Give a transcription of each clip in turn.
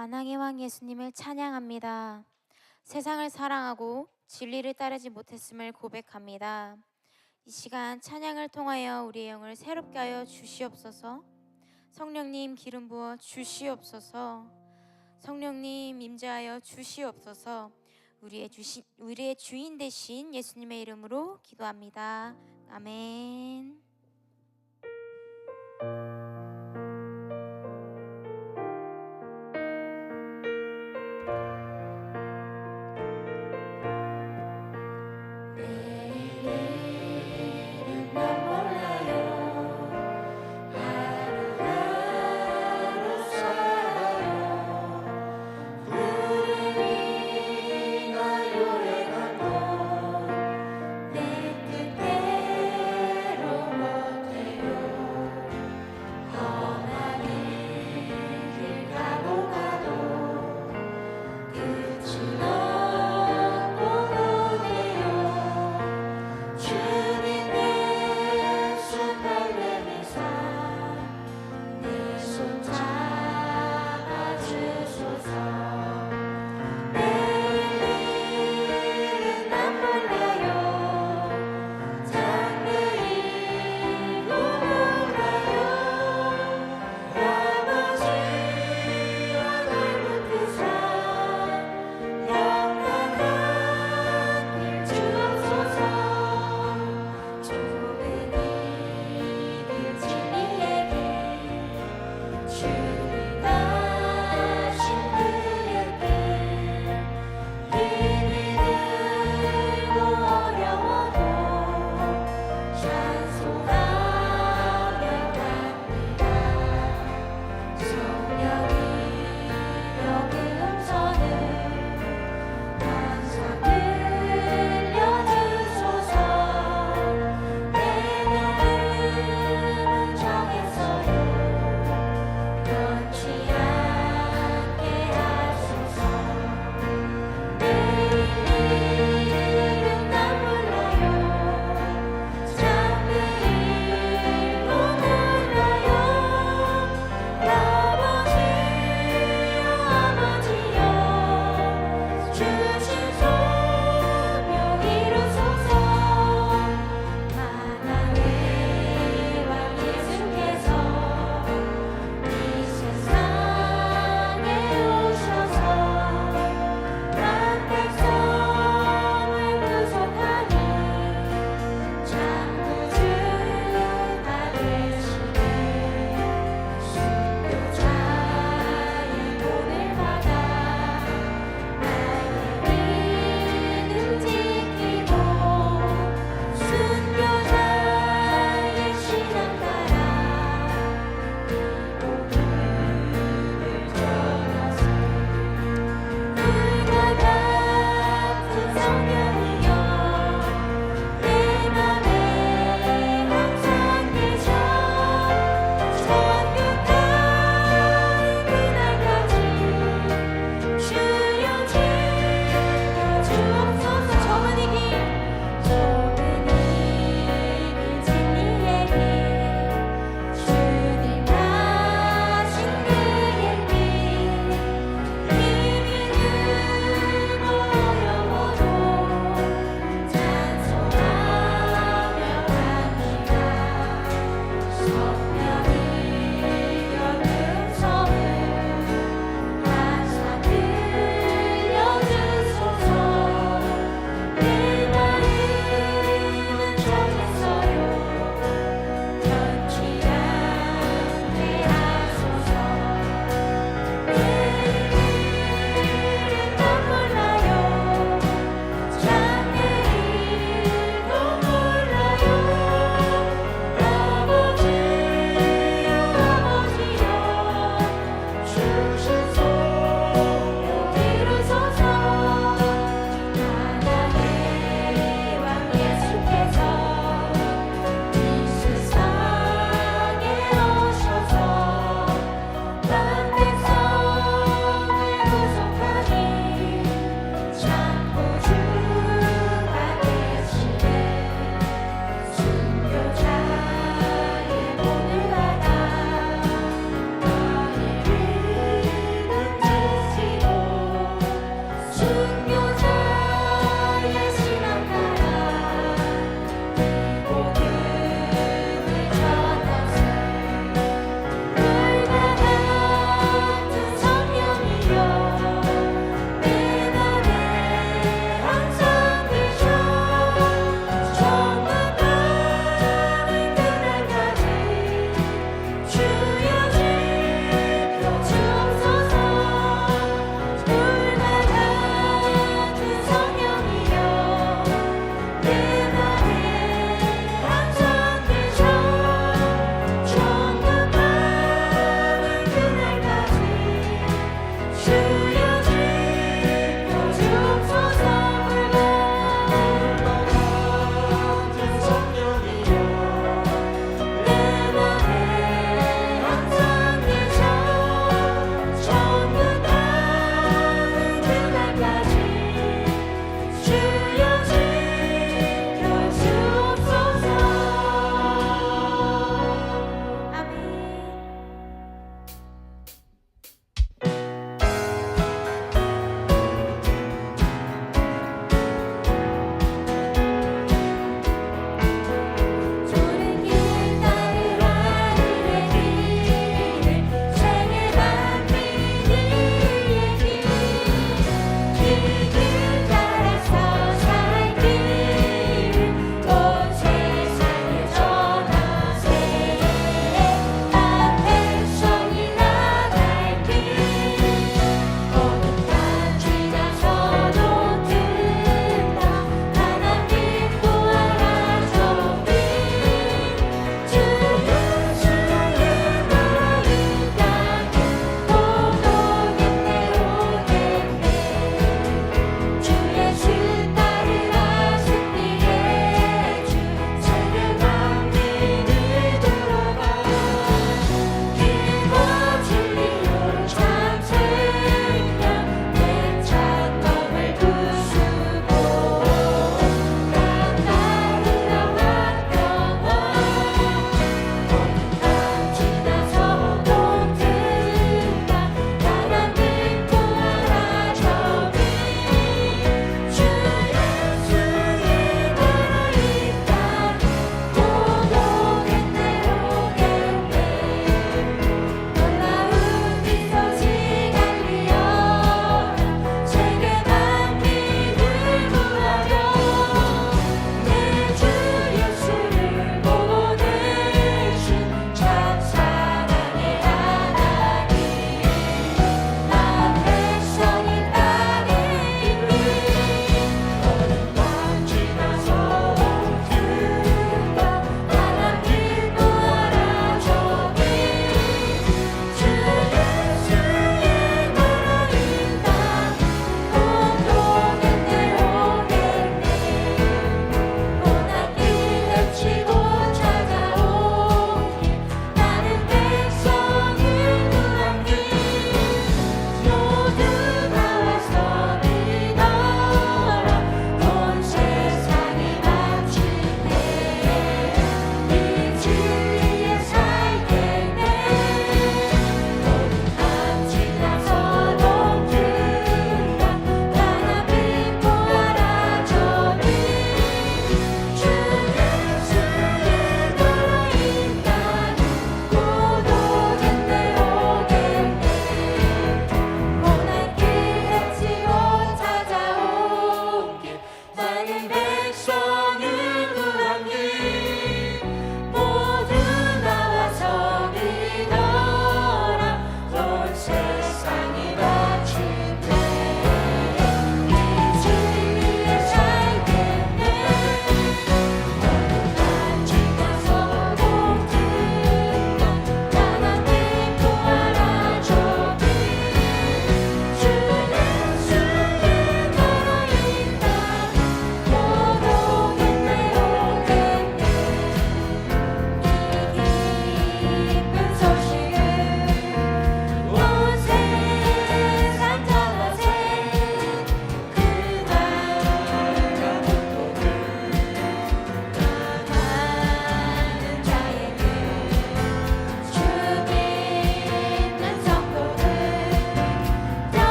만왕의 왕 예수님을 찬양합니다. 세상을 사랑하고 진리를 따르지 못했음을 고백합니다. 이 시간 찬양을 통하여 우리의 영을 새롭게 하여 주시옵소서. 성령님 기름 부어 주시옵소서. 성령님 임재하여 주시옵소서. 우리의 주인 되신 예수님의 이름으로 기도합니다. 아멘.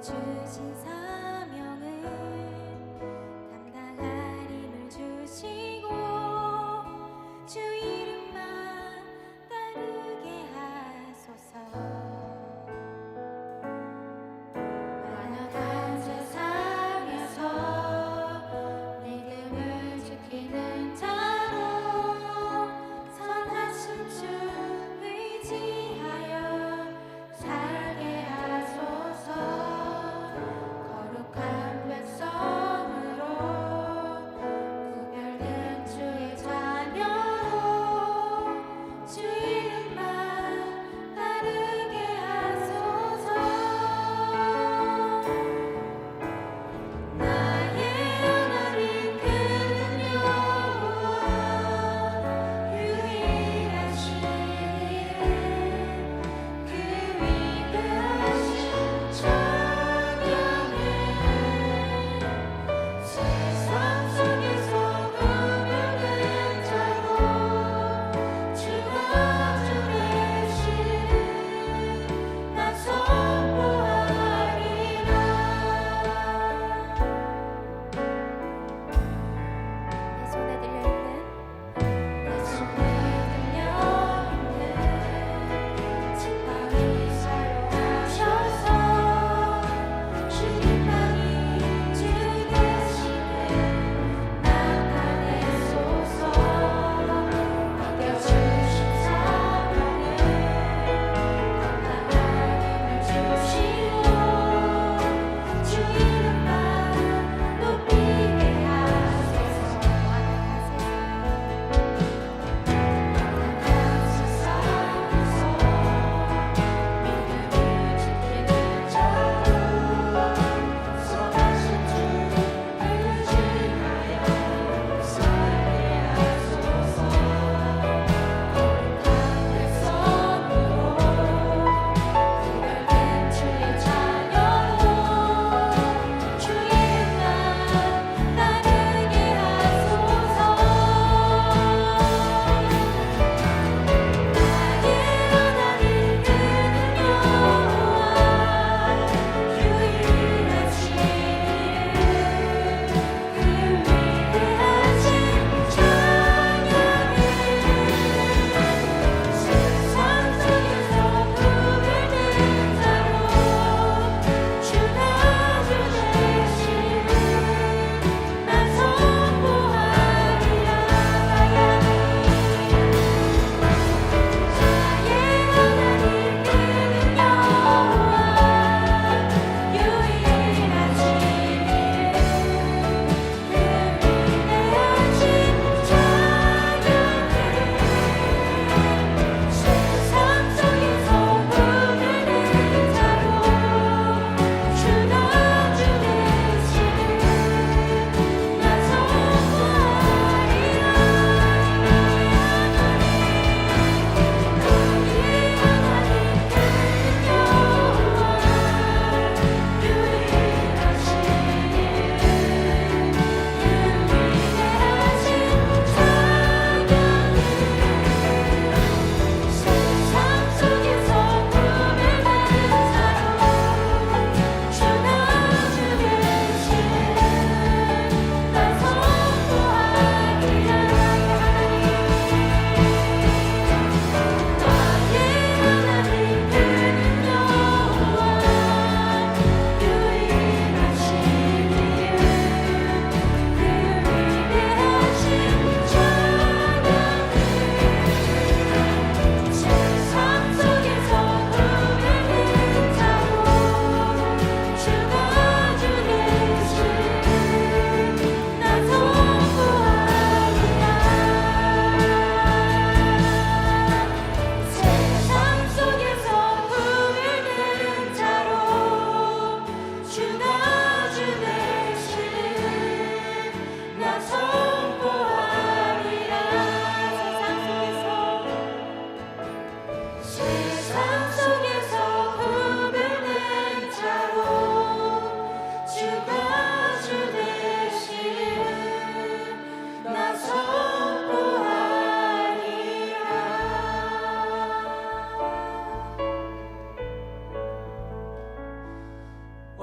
주신 사명을 감당할 힘을 주시고 주 이름만 따르게 하소서. 완악한 세상에서 믿음을 지키는 자로 선하신 주 의지하여 살게 하소서. 거룩한 백성으로 구별된 주의 자녀로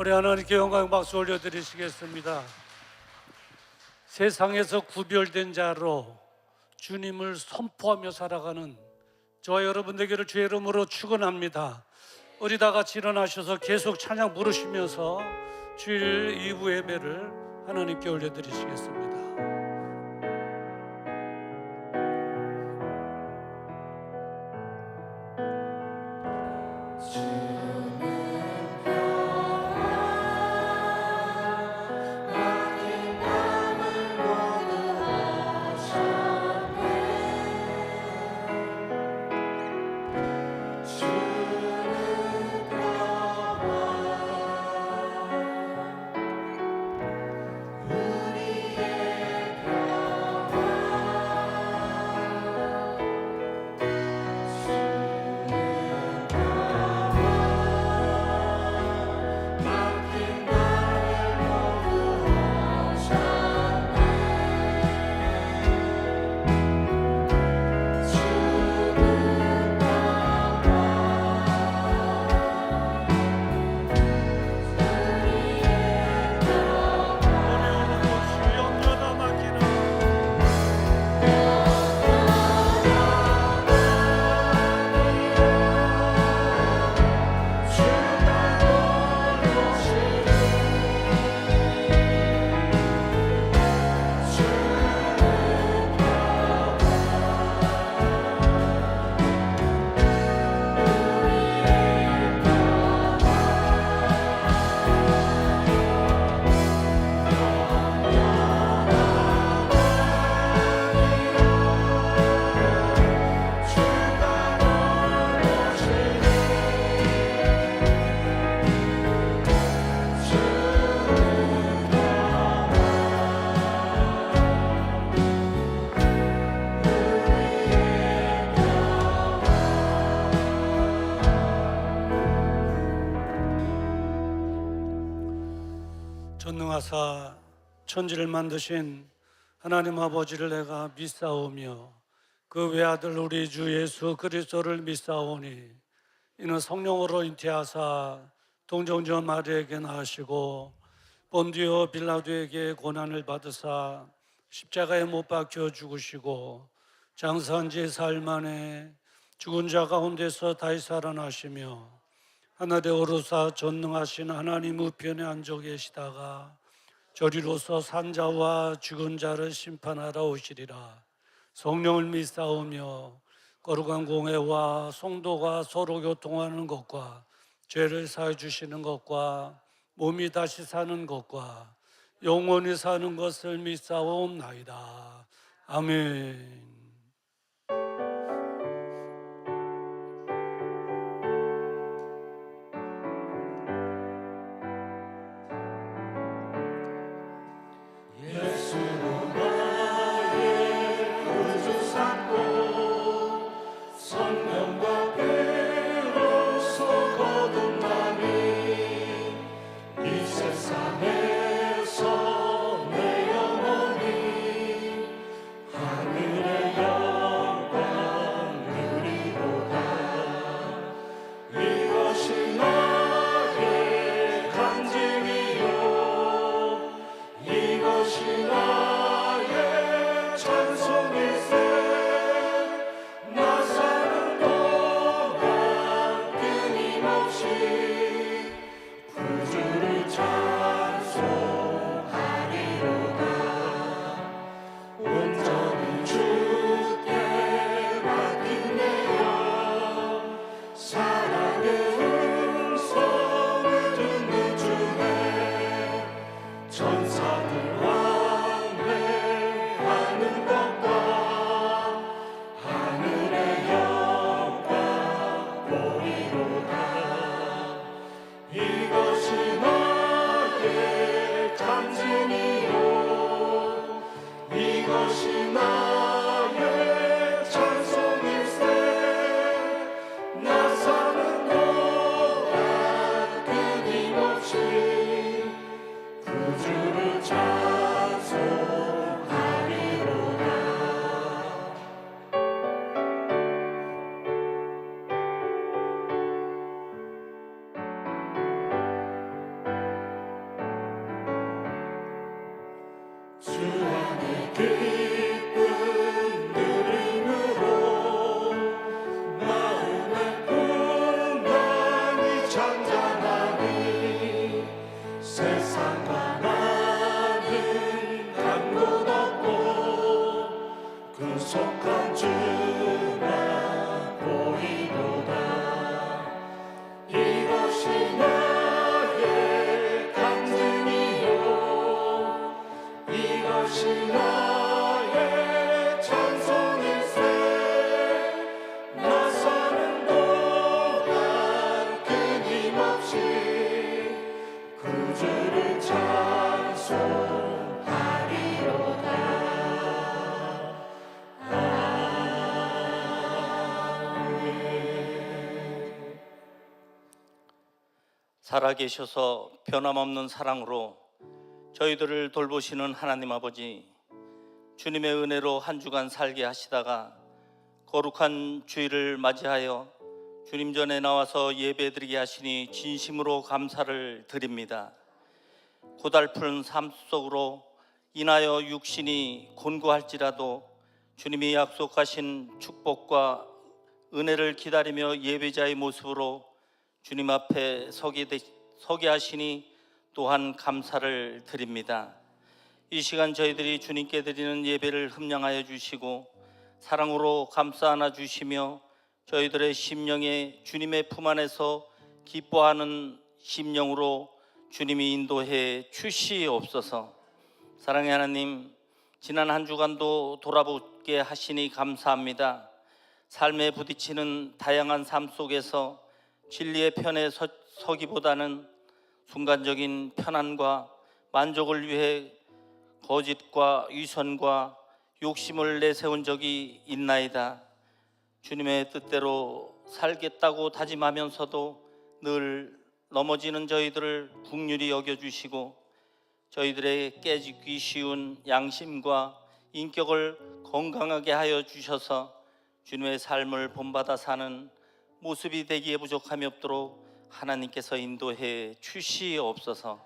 우리 하나님께 영광 박수 올려드리시겠습니다. 세상에서 구별된 자로 주님을 선포하며 살아가는 저와 여러분 되기를 주의 이름으로 축원합니다. 우리 다 같이 일어나셔서 계속 찬양 부르시면서 주일 2부 예배를 하나님께 올려드리시겠습니다. 전능하사 천지를 만드신 하나님 아버지를 내가 믿사오며 그 외아들 우리 주 예수 그리스도를 믿사오니 이는 성령으로 잉태하사 동정녀 마리아에게 낳으시고 본디오 빌라도에게 고난을 받으사 십자가에 못 박혀 죽으시고 장사한 지 사흘 만에 죽은 자 가운데서 다시 살아나시며 하늘에 오르사 전능하신 하나님 우편에 앉아 계시다가 저리로서 산자와 죽은 자를 심판하러 오시리라. 성령을 믿사오며 거룩한 공회와 성도가 서로 교통하는 것과 죄를 사해 주시는 것과 몸이 다시 사는 것과 영원히 사는 것을 믿사옵나이다. 아멘. 세상에서 내 영혼이 하늘에 구속한 주나 보이도다. 이것이 나의 간증이요 이것이 나의 찬송일세. 나서는 동안 끊임없이 구주를 찬송하리로다. 살아계셔서 변함없는 사랑으로 저희들을 돌보시는 하나님 아버지, 주님의 은혜로 한 주간 살게 하시다가 거룩한 주일을 맞이하여 주님 전에 나와서 예배드리게 하시니 진심으로 감사를 드립니다. 고달픈 삶 속으로 인하여 육신이 곤고할지라도 주님이 약속하신 축복과 은혜를 기다리며 예배자의 모습으로 주님 앞에 서게 하시니 또한 감사를 드립니다. 이 시간 저희들이 주님께 드리는 예배를 흠량하여 주시고 사랑으로 감싸 안아 주시며 저희들의 심령에 주님의 품 안에서 기뻐하는 심령으로 주님이 인도해 주시옵소서. 사랑의 하나님, 지난 한 주간도 돌아보게 하시니 감사합니다. 삶에 부딪히는 다양한 삶 속에서 진리의 편에 서기보다는 순간적인 편안과 만족을 위해 거짓과 위선과 욕심을 내세운 적이 있나이다. 주님의 뜻대로 살겠다고 다짐하면서도 늘 넘어지는 저희들을 긍휼히 여겨주시고 저희들의 깨지기 쉬운 양심과 인격을 건강하게 하여 주셔서 주님의 삶을 본받아 사는 모습이 되기에 부족함이 없도록 하나님께서 인도해 주시옵소서.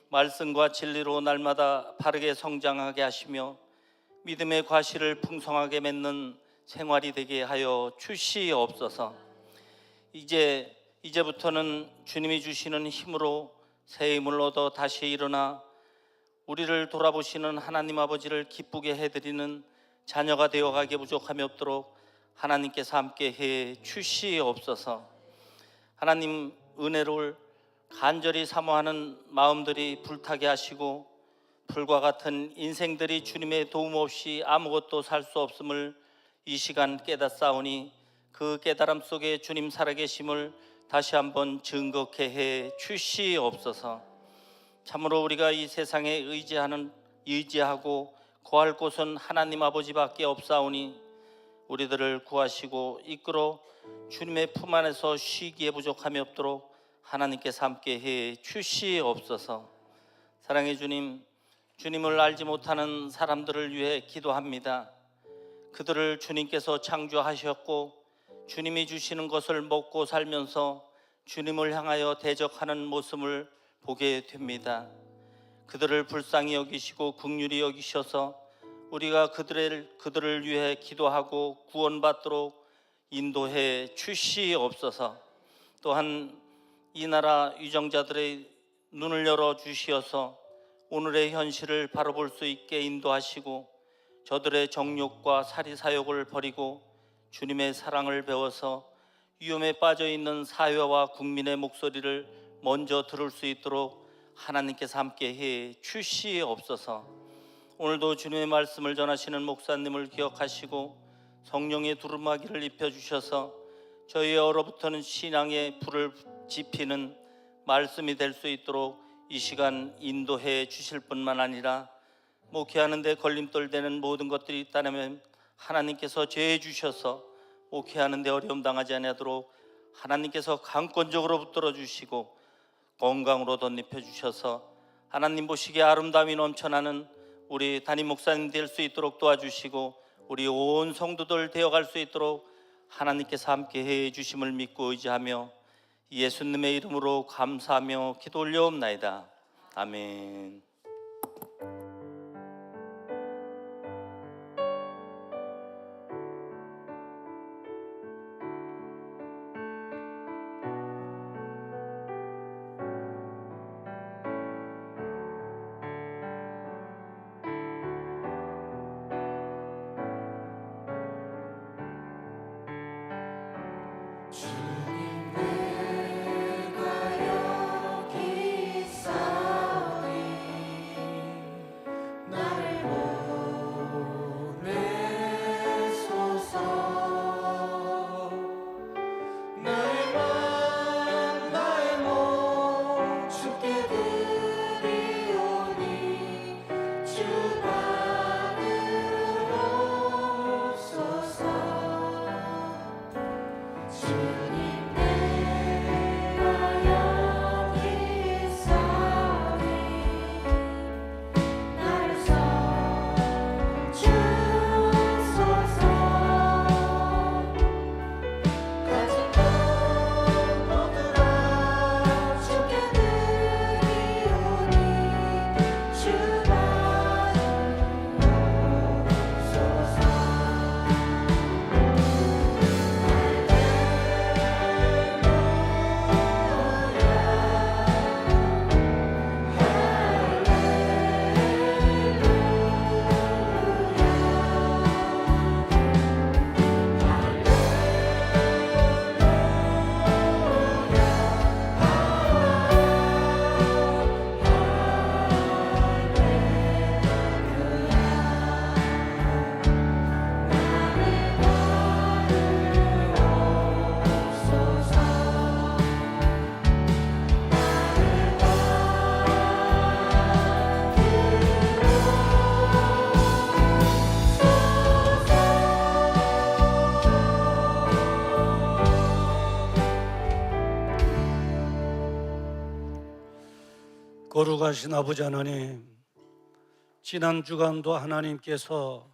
말씀과 진리로 날마다 바르게 성장하게 하시며 믿음의 과실을 풍성하게 맺는 생활이 되게 하여 주시옵소서. 이제부터는 주님이 주시는 힘으로 새 힘을 얻어 다시 일어나 우리를 돌아보시는 하나님 아버지를 기쁘게 해드리는 자녀가 되어가기에 부족함이 없도록 하나님께서 함께 해 주시옵소서. 하나님 은혜를 간절히 사모하는 마음들이 불타게 하시고 불과 같은 인생들이 주님의 도움 없이 아무것도 살 수 없음을 이 시간 깨닫사오니 그 깨달음 속에 주님 살아계심을 다시 한번 증거케 해 주시옵소서. 참으로 우리가 이 세상에 의지하고 거할 곳은 하나님 아버지밖에 없사오니 우리들을 구하시고 이끌어 주님의 품 안에서 쉬기에 부족함이 없도록 하나님께서 함께 해 주시옵소서. 사랑의 주님, 주님을 알지 못하는 사람들을 위해 기도합니다. 그들을 주님께서 창조하셨고 주님이 주시는 것을 먹고 살면서 주님을 향하여 대적하는 모습을 보게 됩니다. 그들을 불쌍히 여기시고 긍휼히 여기셔서 우리가 그들을 위해 기도하고 구원받도록 인도해 주시옵소서. 또한 이 나라 유정자들의 눈을 열어 주시어서 오늘의 현실을 바로 볼 수 있게 인도하시고 저들의 정욕과 사리사욕을 버리고 주님의 사랑을 배워서 위험에 빠져 있는 사회와 국민의 목소리를 먼저 들을 수 있도록 하나님께서 함께 해 주시옵소서. 오늘도 주님의 말씀을 전하시는 목사님을 기억하시고 성령의 두루마기를 입혀주셔서 저희의 얼어붙는 신앙의 불을 지피는 말씀이 될 수 있도록 이 시간 인도해 주실 뿐만 아니라 목회하는 데 걸림돌 되는 모든 것들이 있다면 하나님께서 제해 주셔서 목회하는 데 어려움 당하지 아니하도록 하나님께서 강권적으로 붙들어 주시고 건강으로 덧입혀 주셔서 하나님 보시기에 아름다움이 넘쳐나는 우리 담임 목사님 될 수 있도록 도와주시고 우리 온 성도들 되어갈 수 있도록 하나님께서 함께 해 주심을 믿고 의지하며 예수님의 이름으로 감사하며 기도 올려옵나이다. 아멘. 거룩하신 아버지 하나님, 지난 주간도 하나님께서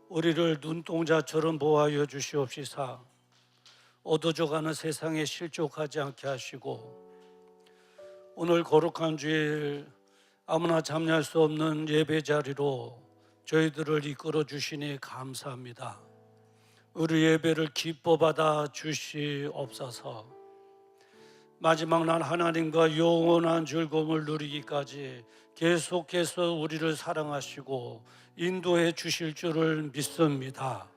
우리를 눈동자처럼 보호하여 주시옵시사 어두워져가는 세상에 실족하지 않게 하시고, 오늘 거룩한 주일 아무나 참여할 수 없는 예배 자리로 저희들을 이끌어 주시니 감사합니다. 우리 예배를 기뻐 받아 주시옵소서. 마지막 날 하나님과 영원한 즐거움을 누리기까지 계속해서 우리를 사랑하시고 인도해 주실 줄을 믿습니다.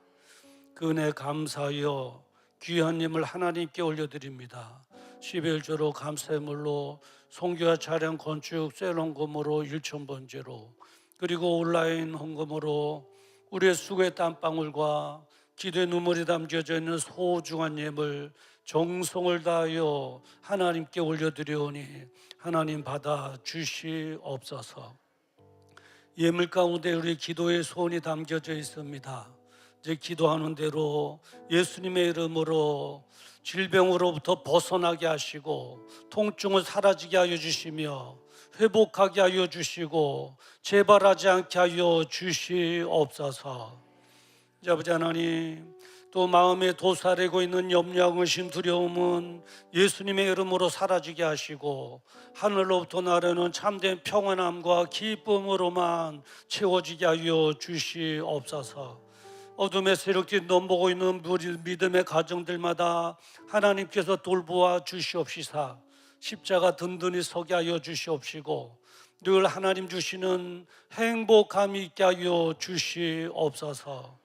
그 은혜 감사하여 귀한 예물 하나님께 올려드립니다. 11조로 감사물로 송교와 차량 건축 셀원금으로 1,000번째로, 그리고 온라인 헌금으로 우리의 수고의 땀방울과 기도의 눈물이 담겨져 있는 소중한 예물 정성을 다하여 하나님께 올려드리오니 하나님 받아 주시옵소서. 예물 가운데 우리 기도의 소원이 담겨져 있습니다. 이제 기도하는 대로 예수님의 이름으로 질병으로부터 벗어나게 하시고 통증을 사라지게 하여 주시며 회복하게 하여 주시고 재발하지 않게 하여 주시옵소서. 아버지 하나님, 또 마음에 도사리고 있는 염려, 의심, 두려움은 예수님의 이름으로 사라지게 하시고 하늘로부터 나르는 참된 평안함과 기쁨으로만 채워지게 하여 주시옵소서. 어둠의 세력들이 넘보고 있는 믿음의 가정들마다 하나님께서 돌보아 주시옵시사 십자가 든든히 서게 하여 주시옵시고 늘 하나님 주시는 행복함이 있게 하여 주시옵소서.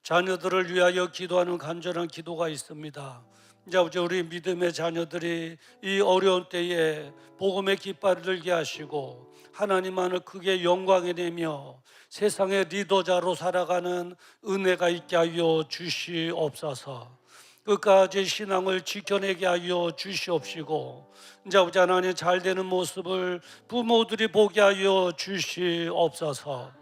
자녀들을 위하여 기도하는 간절한 기도가 있습니다. 이제 아버지, 우리 믿음의 자녀들이 이 어려운 때에 복음의 깃발을 들게 하시고 하나님만을 크게 영광에 내며 세상의 리더자로 살아가는 은혜가 있게 하여 주시옵소서. 끝까지 신앙을 지켜내게 하여 주시옵시고, 이제 아버지 하나님 잘 되는 모습을 부모들이 보게 하여 주시옵소서.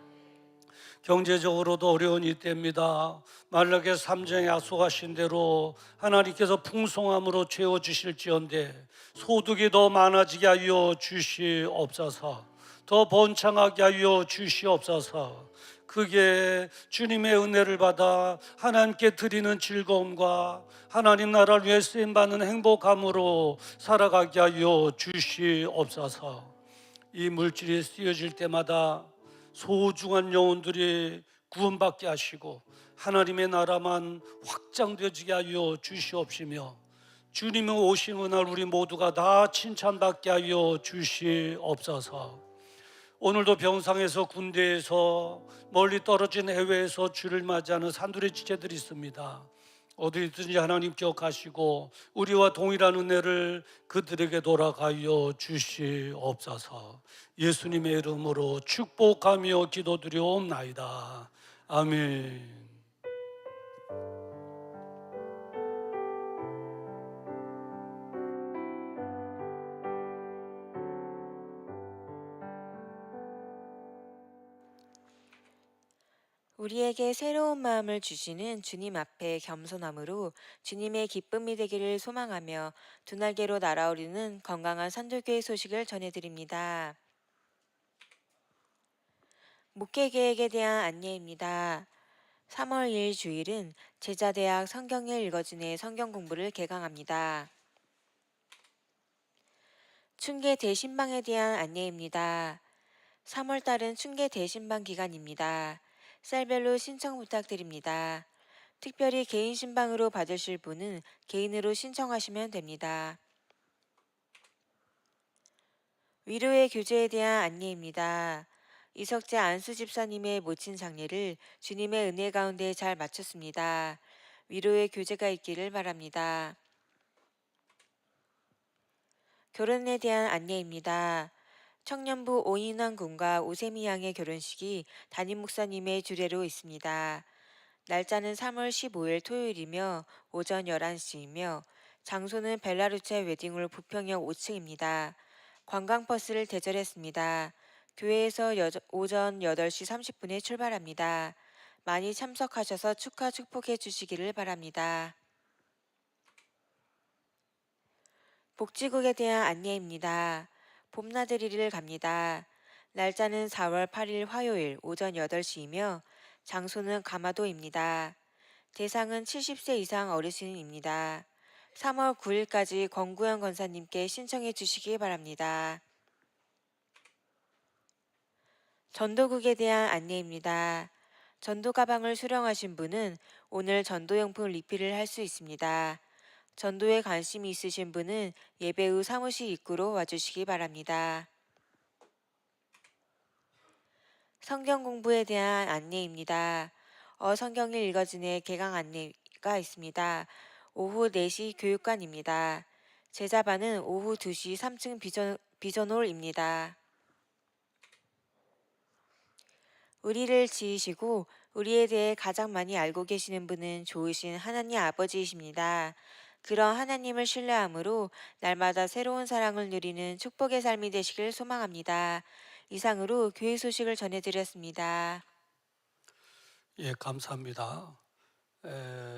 경제적으로도 어려운 이때입니다. 말라기서 3장에 약속하신 대로 하나님께서 풍성함으로 채워주실지언데 소득이 더 많아지게 하여 주시옵소서. 더 번창하게 하여 주시옵소서. 그게 주님의 은혜를 받아 하나님께 드리는 즐거움과 하나님 나라를 위해 쓰임받는 행복함으로 살아가게 하여 주시옵소서. 이 물질이 쓰여질 때마다 소중한 영혼들이 구원받게 하시고 하나님의 나라만 확장되어지게 하여 주시옵시며 주님의 오시는 날 우리 모두가 다 칭찬받게 하여 주시옵소서. 오늘도 병상에서, 군대에서, 멀리 떨어진 해외에서 주를 맞이하는 산두리 지체들이 있습니다. 어디든지 하나님 기억하시고 우리와 동일한 은혜를 그들에게 돌아가여 주시옵소서. 예수님의 이름으로 축복하며 기도드리옵나이다. 아멘. 우리에게 새로운 마음을 주시는 주님 앞에 겸손함으로 주님의 기쁨이 되기를 소망하며 두 날개로 날아오르는 건강한 선교교회 소식을 전해드립니다. 목회 계획에 대한 안내입니다. 3월 2일 주일은 제자대학 성경일 읽어주네 성경 공부를 개강합니다. 춘계 대신방에 대한 안내입니다. 3월 달은 춘계 대신방 기간입니다. 셀별로 신청 부탁드립니다. 특별히 개인 신방으로 받으실 분은 개인으로 신청하시면 됩니다. 위로의 교제에 대한 안내입니다. 이석재 안수 집사님의 모친 장례를 주님의 은혜 가운데 잘 마쳤습니다. 위로의 교제가 있기를 바랍니다. 결혼에 대한 안내입니다. 청년부 오인환 군과 오세미 양의 결혼식이 담임 목사님의 주례로 있습니다. 날짜는 3월 15일 토요일이며 오전 11시이며 장소는 벨라루체 웨딩홀 부평역 5층입니다. 관광버스를 대절했습니다. 교회에서 오전 8시 30분에 출발합니다. 많이 참석하셔서 축복해 주시기를 바랍니다. 복지국에 대한 안내입니다. 봄나들이를 갑니다. 날짜는 4월 8일 화요일 오전 8시이며 장소는 가마도입니다. 대상은 70세 이상 어르신입니다. 3월 9일까지 권구현 권사님께 신청해 주시기 바랍니다. 전도국에 대한 안내입니다. 전도 가방을 수령하신 분은 오늘 전도용품 리필을 할 수 있습니다. 전도에 관심이 있으신 분은 예배 후 사무실 입구로 와주시기 바랍니다. 성경 공부에 대한 안내입니다. 성경을 읽어주는 개강 안내가 있습니다. 오후 4시 교육관입니다. 제자반은 오후 2시 3층 비전홀입니다. 우리를 지으시고 우리에 대해 가장 많이 알고 계시는 분은 좋으신 하나님 아버지이십니다. 그런 하나님을 신뢰함으로 날마다 새로운 사랑을 누리는 축복의 삶이 되시길 소망합니다. 이상으로 교회 소식을 전해드렸습니다. 예, 감사합니다.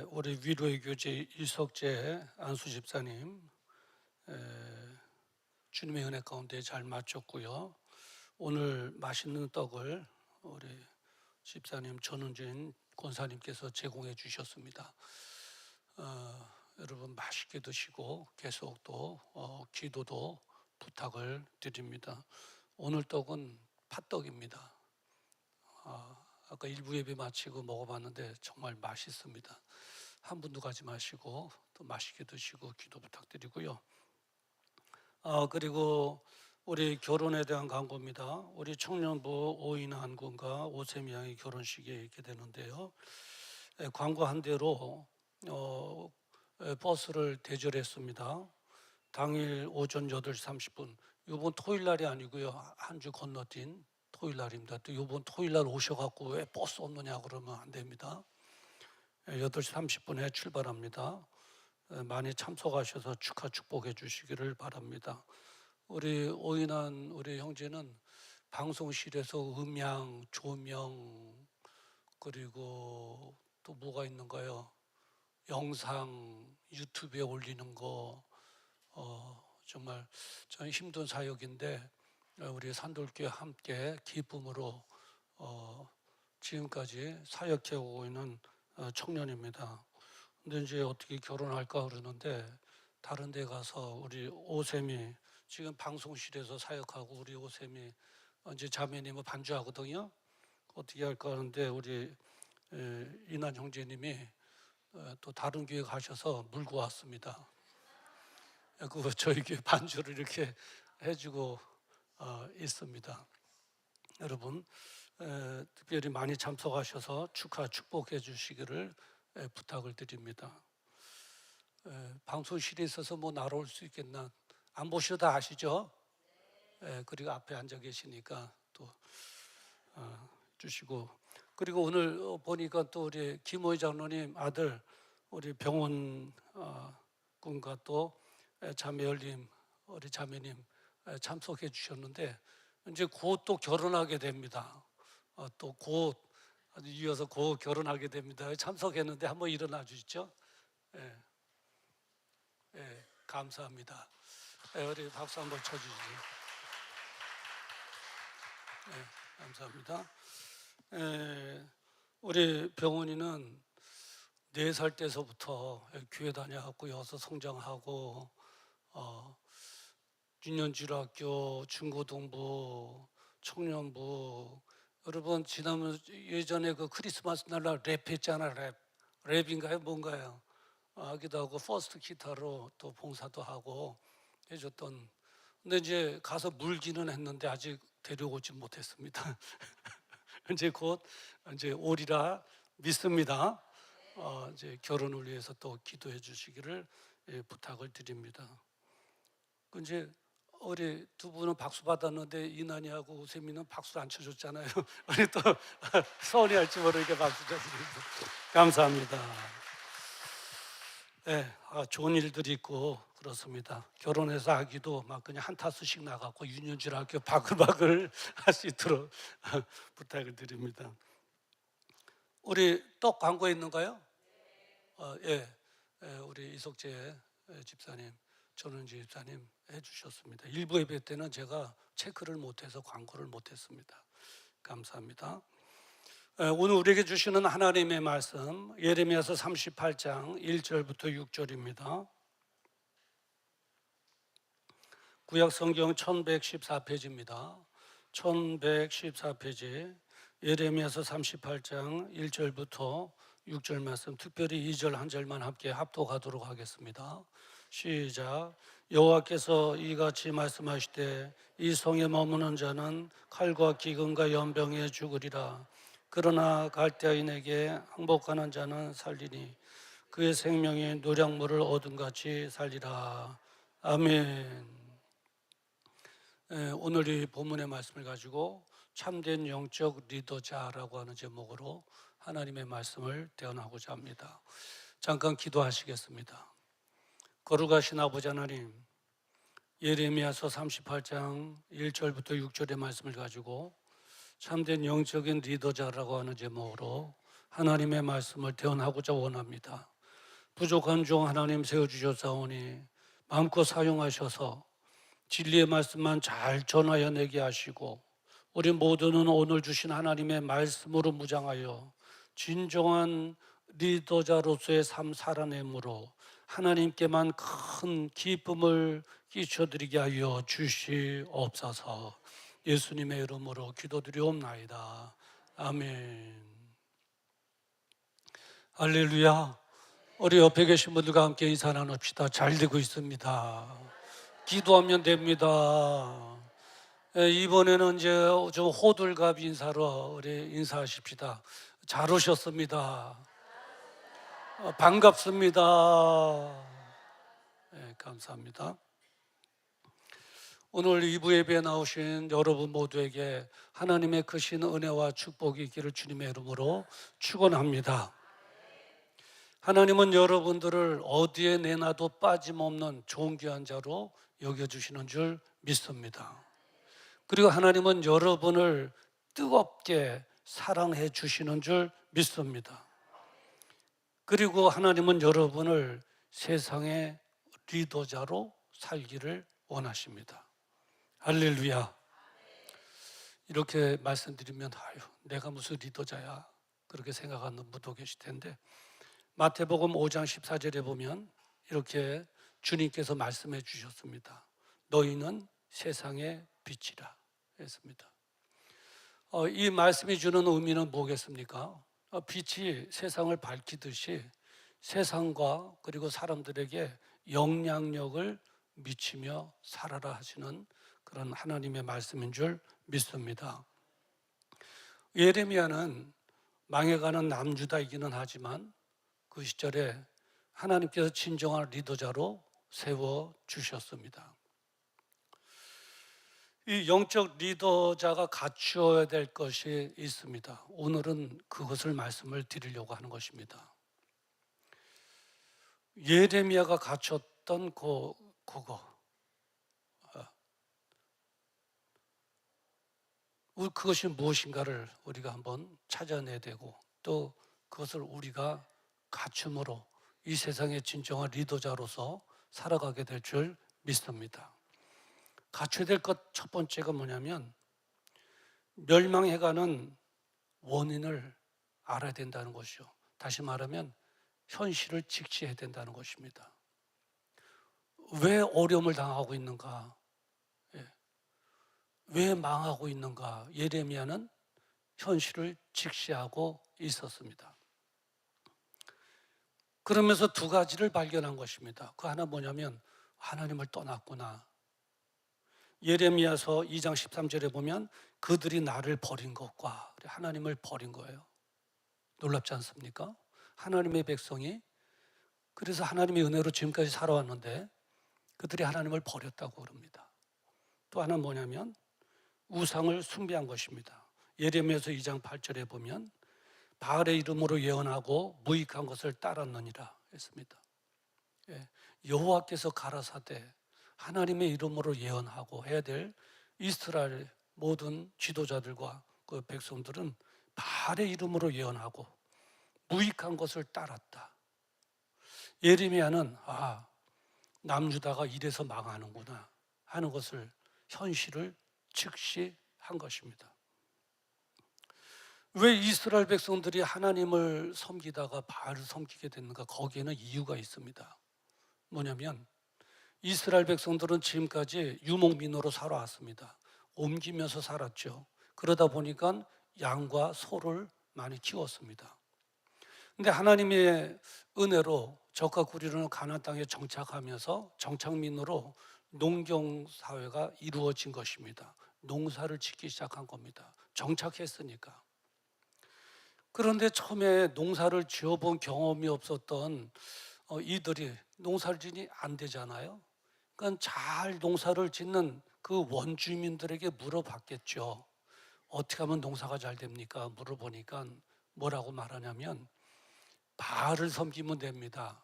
우리 위로의 교제 이석재 안수 집사님, 주님의 은혜 가운데 잘 마쳤고요. 오늘 맛있는 떡을 우리 집사님 전은진 권사님께서 제공해 주셨습니다. 여러분 맛있게 드시고 계속 또 기도도 부탁을 드립니다. 오늘 떡은 팥떡입니다. 아까 일부 예배 마치고 먹어봤는데 정말 맛있습니다. 한 분도 가지 마시고 또 맛있게 드시고 기도 부탁드리고요. 그리고 우리 결혼에 대한 광고입니다. 우리 청년부 오인환 군과 오세미 양의 결혼식이 있게 되는데요. 광고한 대로 버스를 대절했습니다. 당일 오전 8시 30분. 이번 토요일 날이 아니고요. 한 주 건너뛴 토요일 날입니다. 또 이번 토요일 날 오셔갖고 왜 버스 없느냐 그러면 안 됩니다. 8시 30분에 출발합니다. 많이 참석하셔서 축복해 주시기를 바랍니다. 우리 오인환 우리 형제는 방송실에서 음향, 조명 그리고 또 뭐가 있는가요? 영상 유튜브에 올리는 거 정말 저는 힘든 사역인데 우리 산돌교회 함께 기쁨으로 지금까지 사역해 오고 있는 청년입니다. 근데 이제 어떻게 결혼할까 그러는데 다른 데 가서 우리 오셈이 지금 방송실에서 사역하고 우리 오셈이 이제 자매님은 반주하거든요. 어떻게 할까 하는데 우리 이난 형제님이 또 다른 교회 가셔서 물고 왔습니다. 그 저희 교회 반주를 이렇게 해주고 있습니다. 여러분 특별히 많이 참석하셔서 축복해 주시기를 부탁을 드립니다. 방송실에 있어서 뭐 날아올 수 있겠나 안 보셔도 아시죠? 그리고 앞에 앉아 계시니까 또 주시고 그리고 오늘 보니까 또 우리 김호희 장로님 아들 우리 병원 군과 또 자매열님 우리 자매님 참석해 주셨는데 이제 곧 또 결혼하게 됩니다. 또 곧 이어서 곧 결혼하게 됩니다. 참석했는데 한번 일어나 주시죠. 감사합니다. 우리 박수 한번 쳐주시죠. 감사합니다. 우리 병원이는 4살 때서부터 교회 다녀갖고 여기서 성장하고 유년주일학교, 중고등부, 청년부 여러분 지난번 예전에 그 크리스마스 날 랩했잖아. 랩인가요? 뭔가요? 하기도 하고 퍼스트 기타로 또 봉사도 하고 해줬던 근데 이제 가서 물기는 했는데 아직 데려오지 못했습니다. 이제 곧 이제 오리라 믿습니다. 이제 결혼을 위해서 또 기도해 주시기를 부탁을 드립니다. 이제 우리 두 분은 박수 받았는데 이난이하고 우세미는 박수 안 쳐줬잖아요. 우리 또 서운해할지 모르게 박수 쳐드립니다. 감사합니다. 좋은 일들이 있고 그렇습니다. 결혼해서 아기도 막 그냥 한 타수씩 나가고 유년주일 학교 바글바글 할 수 있도록 부탁을 드립니다. 우리 떡 광고에 있는가요? 우리 이석재 집사님 전은지 집사님 해주셨습니다. 일부 예배 때는 제가 체크를 못해서 광고를 못했습니다. 감사합니다. 오늘 우리에게 주시는 하나님의 말씀 예레미야서 38장 1절부터 6절입니다. 구약 성경 1114페이지입니다. 1114페이지 예레미야서 38장 1절부터 6절 말씀, 특별히 2절 한 절만 함께 합독하도록 하겠습니다. 시작. 여호와께서 이같이 말씀하시되 이 성에 머무는 자는 칼과 기근과 연병에 죽으리라. 그러나 갈대아인에게 항복하는 자는 살리니 그의 생명이 노량물을 얻은 같이 살리라. 아멘. 오늘 이 본문의 말씀을 가지고 참된 영적 리더자라고 하는 제목으로 하나님의 말씀을 대언하고자 합니다. 잠깐 기도하시겠습니다. 거룩하신 아버지 하나님, 예레미야서 38장 1절부터 6절의 말씀을 가지고 참된 영적인 리더자라고 하는 제목으로 하나님의 말씀을 대언하고자 원합니다. 부족한 종 하나님 세워주셨사오니 마음껏 사용하셔서 진리의 말씀만 잘 전하여내게 하시고 우리 모두는 오늘 주신 하나님의 말씀으로 무장하여 진정한 리더자로서의 삶 살아내므로 하나님께만 큰 기쁨을 끼쳐드리게 하여 주시옵소서. 예수님의 이름으로 기도드리옵나이다. 아멘. 할렐루야. 우리 옆에 계신 분들과 함께 인사 나눕시다. 잘 되고 있습니다. 기도하면 됩니다. 이번에는 이제 좀 호들갑 인사로 우리 인사하십시다. 잘 오셨습니다. 반갑습니다. 네, 감사합니다. 오늘 2부 예배에 나오신 여러분 모두에게 하나님의 크신 은혜와 축복이 있기를 주님의 이름으로 축원합니다. 하나님은 여러분들을 어디에 내놔도 빠짐없는 존귀한 자로 여겨주시는 줄 믿습니다. 그리고 하나님은 여러분을 뜨겁게 사랑해 주시는 줄 믿습니다. 그리고 하나님은 여러분을 세상의 리더자로 살기를 원하십니다. 할렐루야. 이렇게 말씀드리면 아유, 내가 무슨 리더자야 그렇게 생각하는 분도 계실 텐데 마태복음 5장 14절에 보면 이렇게 주님께서 말씀해 주셨습니다. 너희는 세상의 빛이라 했습니다. 이 말씀이 주는 의미는 뭐겠습니까? 빛이 세상을 밝히듯이 세상과 그리고 사람들에게 영향력을 미치며 살아라 하시는 그런 하나님의 말씀인 줄 믿습니다. 예레미야는 망해가는 남유다이기는 하지만 그 시절에 하나님께서 진정한 리더자로 세워주셨습니다. 이 영적 리더자가 갖추어야 될 것이 있습니다. 오늘은 그것을 말씀을 드리려고 하는 것입니다. 예레미야가 갖췄던 그거 그것이 무엇인가를 우리가 한번 찾아내야 되고 또 그것을 우리가 갖춤으로 이 세상의 진정한 리더자로서 살아가게 될 줄 믿습니다. 갖춰야 될 것 첫 번째가 뭐냐면 멸망해가는 원인을 알아야 된다는 것이죠. 다시 말하면 현실을 직시해야 된다는 것입니다. 왜 어려움을 당하고 있는가? 왜 망하고 있는가? 예레미야는 현실을 직시하고 있었습니다. 그러면서 두 가지를 발견한 것입니다. 그 하나 뭐냐면 하나님을 떠났구나. 예레미야서 2장 13절에 보면 그들이 나를 버린 것과 하나님을 버린 거예요. 놀랍지 않습니까? 하나님의 백성이 그래서 하나님의 은혜로 지금까지 살아왔는데 그들이 하나님을 버렸다고 그럽니다. 또 하나는 뭐냐면 우상을 숭배한 것입니다. 예레미야서 2장 8절에 보면 바알의 이름으로 예언하고 무익한 것을 따랐느니라 했습니다. 여호와께서 가라사대 하나님의 이름으로 예언하고 해야 될 이스라엘 모든 지도자들과 그 백성들은 바알의 이름으로 예언하고 무익한 것을 따랐다. 예레미야는 남유다가 이래서 망하는구나 하는 것을 현실을 직시한 것입니다. 왜 이스라엘 백성들이 하나님을 섬기다가 바알을 섬기게 됐는가? 거기에는 이유가 있습니다. 뭐냐면 이스라엘 백성들은 지금까지 유목민으로 살아왔습니다. 옮기면서 살았죠. 그러다 보니까 양과 소를 많이 키웠습니다. 근데 하나님의 은혜로 적과 구리로는 가나안 땅에 정착하면서 정착민으로 농경 사회가 이루어진 것입니다. 농사를 짓기 시작한 겁니다. 정착했으니까. 그런데 처음에 농사를 지어본 경험이 없었던 이들이 농사를 짓니 안 되잖아요. 그러니까 잘 농사를 짓는 그 원주민들에게 물어봤겠죠. 어떻게 하면 농사가 잘 됩니까? 물어보니까 뭐라고 말하냐면 바알을 섬기면 됩니다.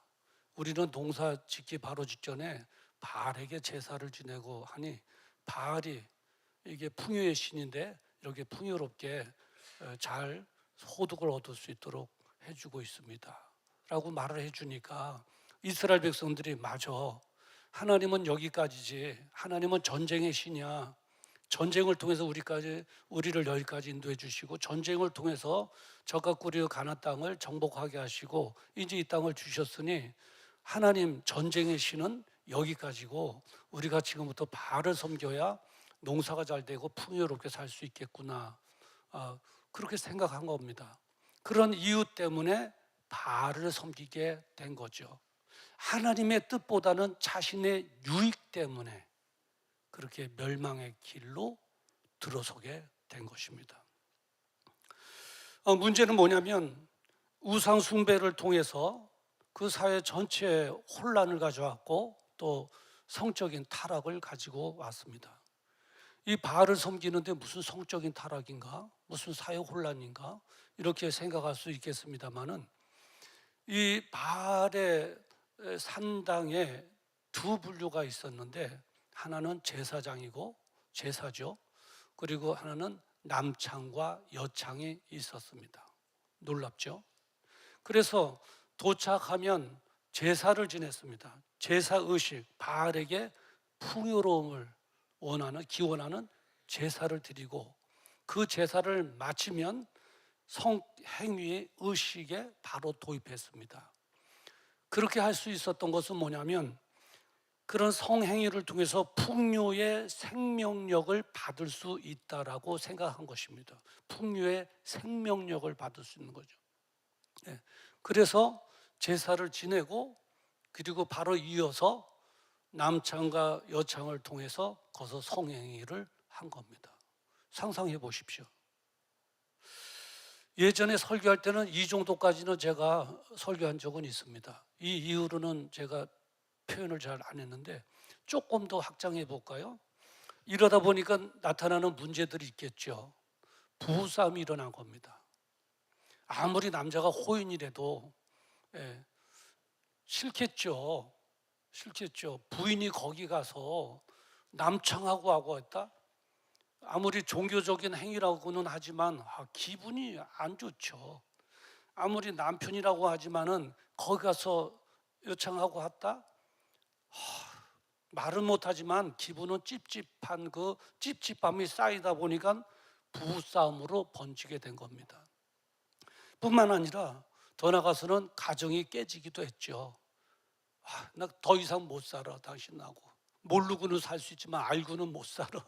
우리는 농사 짓기 바로 직전에 바알에게 제사를 지내고 하니 바알이 이게 풍요의 신인데 이렇게 풍요롭게 잘 소득을 얻을 수 있도록 해주고 있습니다 라고 말을 해주니까 이스라엘 백성들이 맞아, 하나님은 여기까지지, 하나님은 전쟁의 신이야. 전쟁을 통해서 우리를 여기까지 인도해 주시고 전쟁을 통해서 적과 꾸리어 가나안 땅을 정복하게 하시고 이제 이 땅을 주셨으니 하나님 전쟁의 신은 여기까지고 우리가 지금부터 바알을 섬겨야 농사가 잘 되고 풍요롭게 살 수 있겠구나, 그렇게 생각한 겁니다. 그런 이유 때문에 바알을 섬기게 된 거죠. 하나님의 뜻보다는 자신의 유익 때문에 그렇게 멸망의 길로 들어서게 된 것입니다. 문제는 뭐냐면 우상 숭배를 통해서 그 사회 전체에 혼란을 가져왔고 또 성적인 타락을 가지고 왔습니다. 이 바알을 섬기는데 무슨 성적인 타락인가? 무슨 사회 혼란인가? 이렇게 생각할 수 있겠습니다만은 이 바알의 산당에 두 분류가 있었는데 하나는 제사장이고 제사죠. 그리고 하나는 남창과 여창이 있었습니다. 놀랍죠? 그래서 도착하면 제사를 지냈습니다. 제사 의식, 바알에게 풍요로움을 기원하는 제사를 드리고 그 제사를 마치면 성행위의 의식에 바로 도입했습니다. 그렇게 할 수 있었던 것은 뭐냐면 그런 성행위를 통해서 풍요의 생명력을 받을 수 있다라고 생각한 것입니다. 풍요의 생명력을 받을 수 있는 거죠. 그래서 제사를 지내고 그리고 바로 이어서 남창과 여창을 통해서 거기서 성행위를 한 겁니다. 상상해 보십시오. 예전에 설교할 때는 이 정도까지는 제가 설교한 적은 있습니다. 이 이후로는 제가 표현을 잘 안 했는데 조금 더 확장해 볼까요? 이러다 보니까 나타나는 문제들이 있겠죠. 부부싸움이 일어난 겁니다. 아무리 남자가 호인이라도 싫겠죠. 부인이 거기 가서 남창하고 하고 했다? 아무리 종교적인 행위라고는 하지만 기분이 안 좋죠. 아무리 남편이라고 하지만은 거기 가서 여창하고 했다? 말은 못하지만 기분은 찝찝한 그 찝찝함이 쌓이다 보니까 부부싸움으로 번지게 된 겁니다. 뿐만 아니라 더 나가서는 가정이 깨지기도 했죠. 나 더 이상 못 살아 당신하고. 모르고는 살 수 있지만 알고는 못 살아.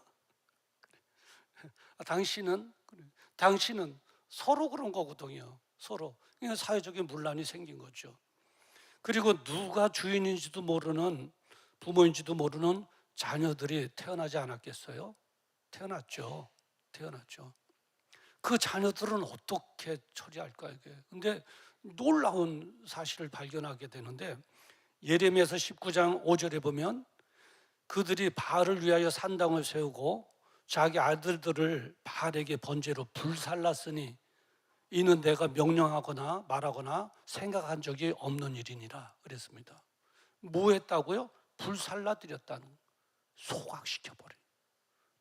당신은 서로 그런 거거든요. 서로. 그러니까 사회적인 분란이 생긴 거죠. 그리고 누가 주인인지도 모르는, 부모인지도 모르는 자녀들이 태어나지 않았겠어요? 태어났죠. 그 자녀들은 어떻게 처리할까 이게. 근데 놀라운 사실을 발견하게 되는데 예레미야서 19장 5절에 보면 그들이 바알을 위하여 산당을 세우고 자기 아들들을 바알에게 번제로 불살랐으니 이는 내가 명령하거나 말하거나 생각한 적이 없는 일이니라 그랬습니다. 뭐 했다고요? 불살라드렸다는, 소각시켜버린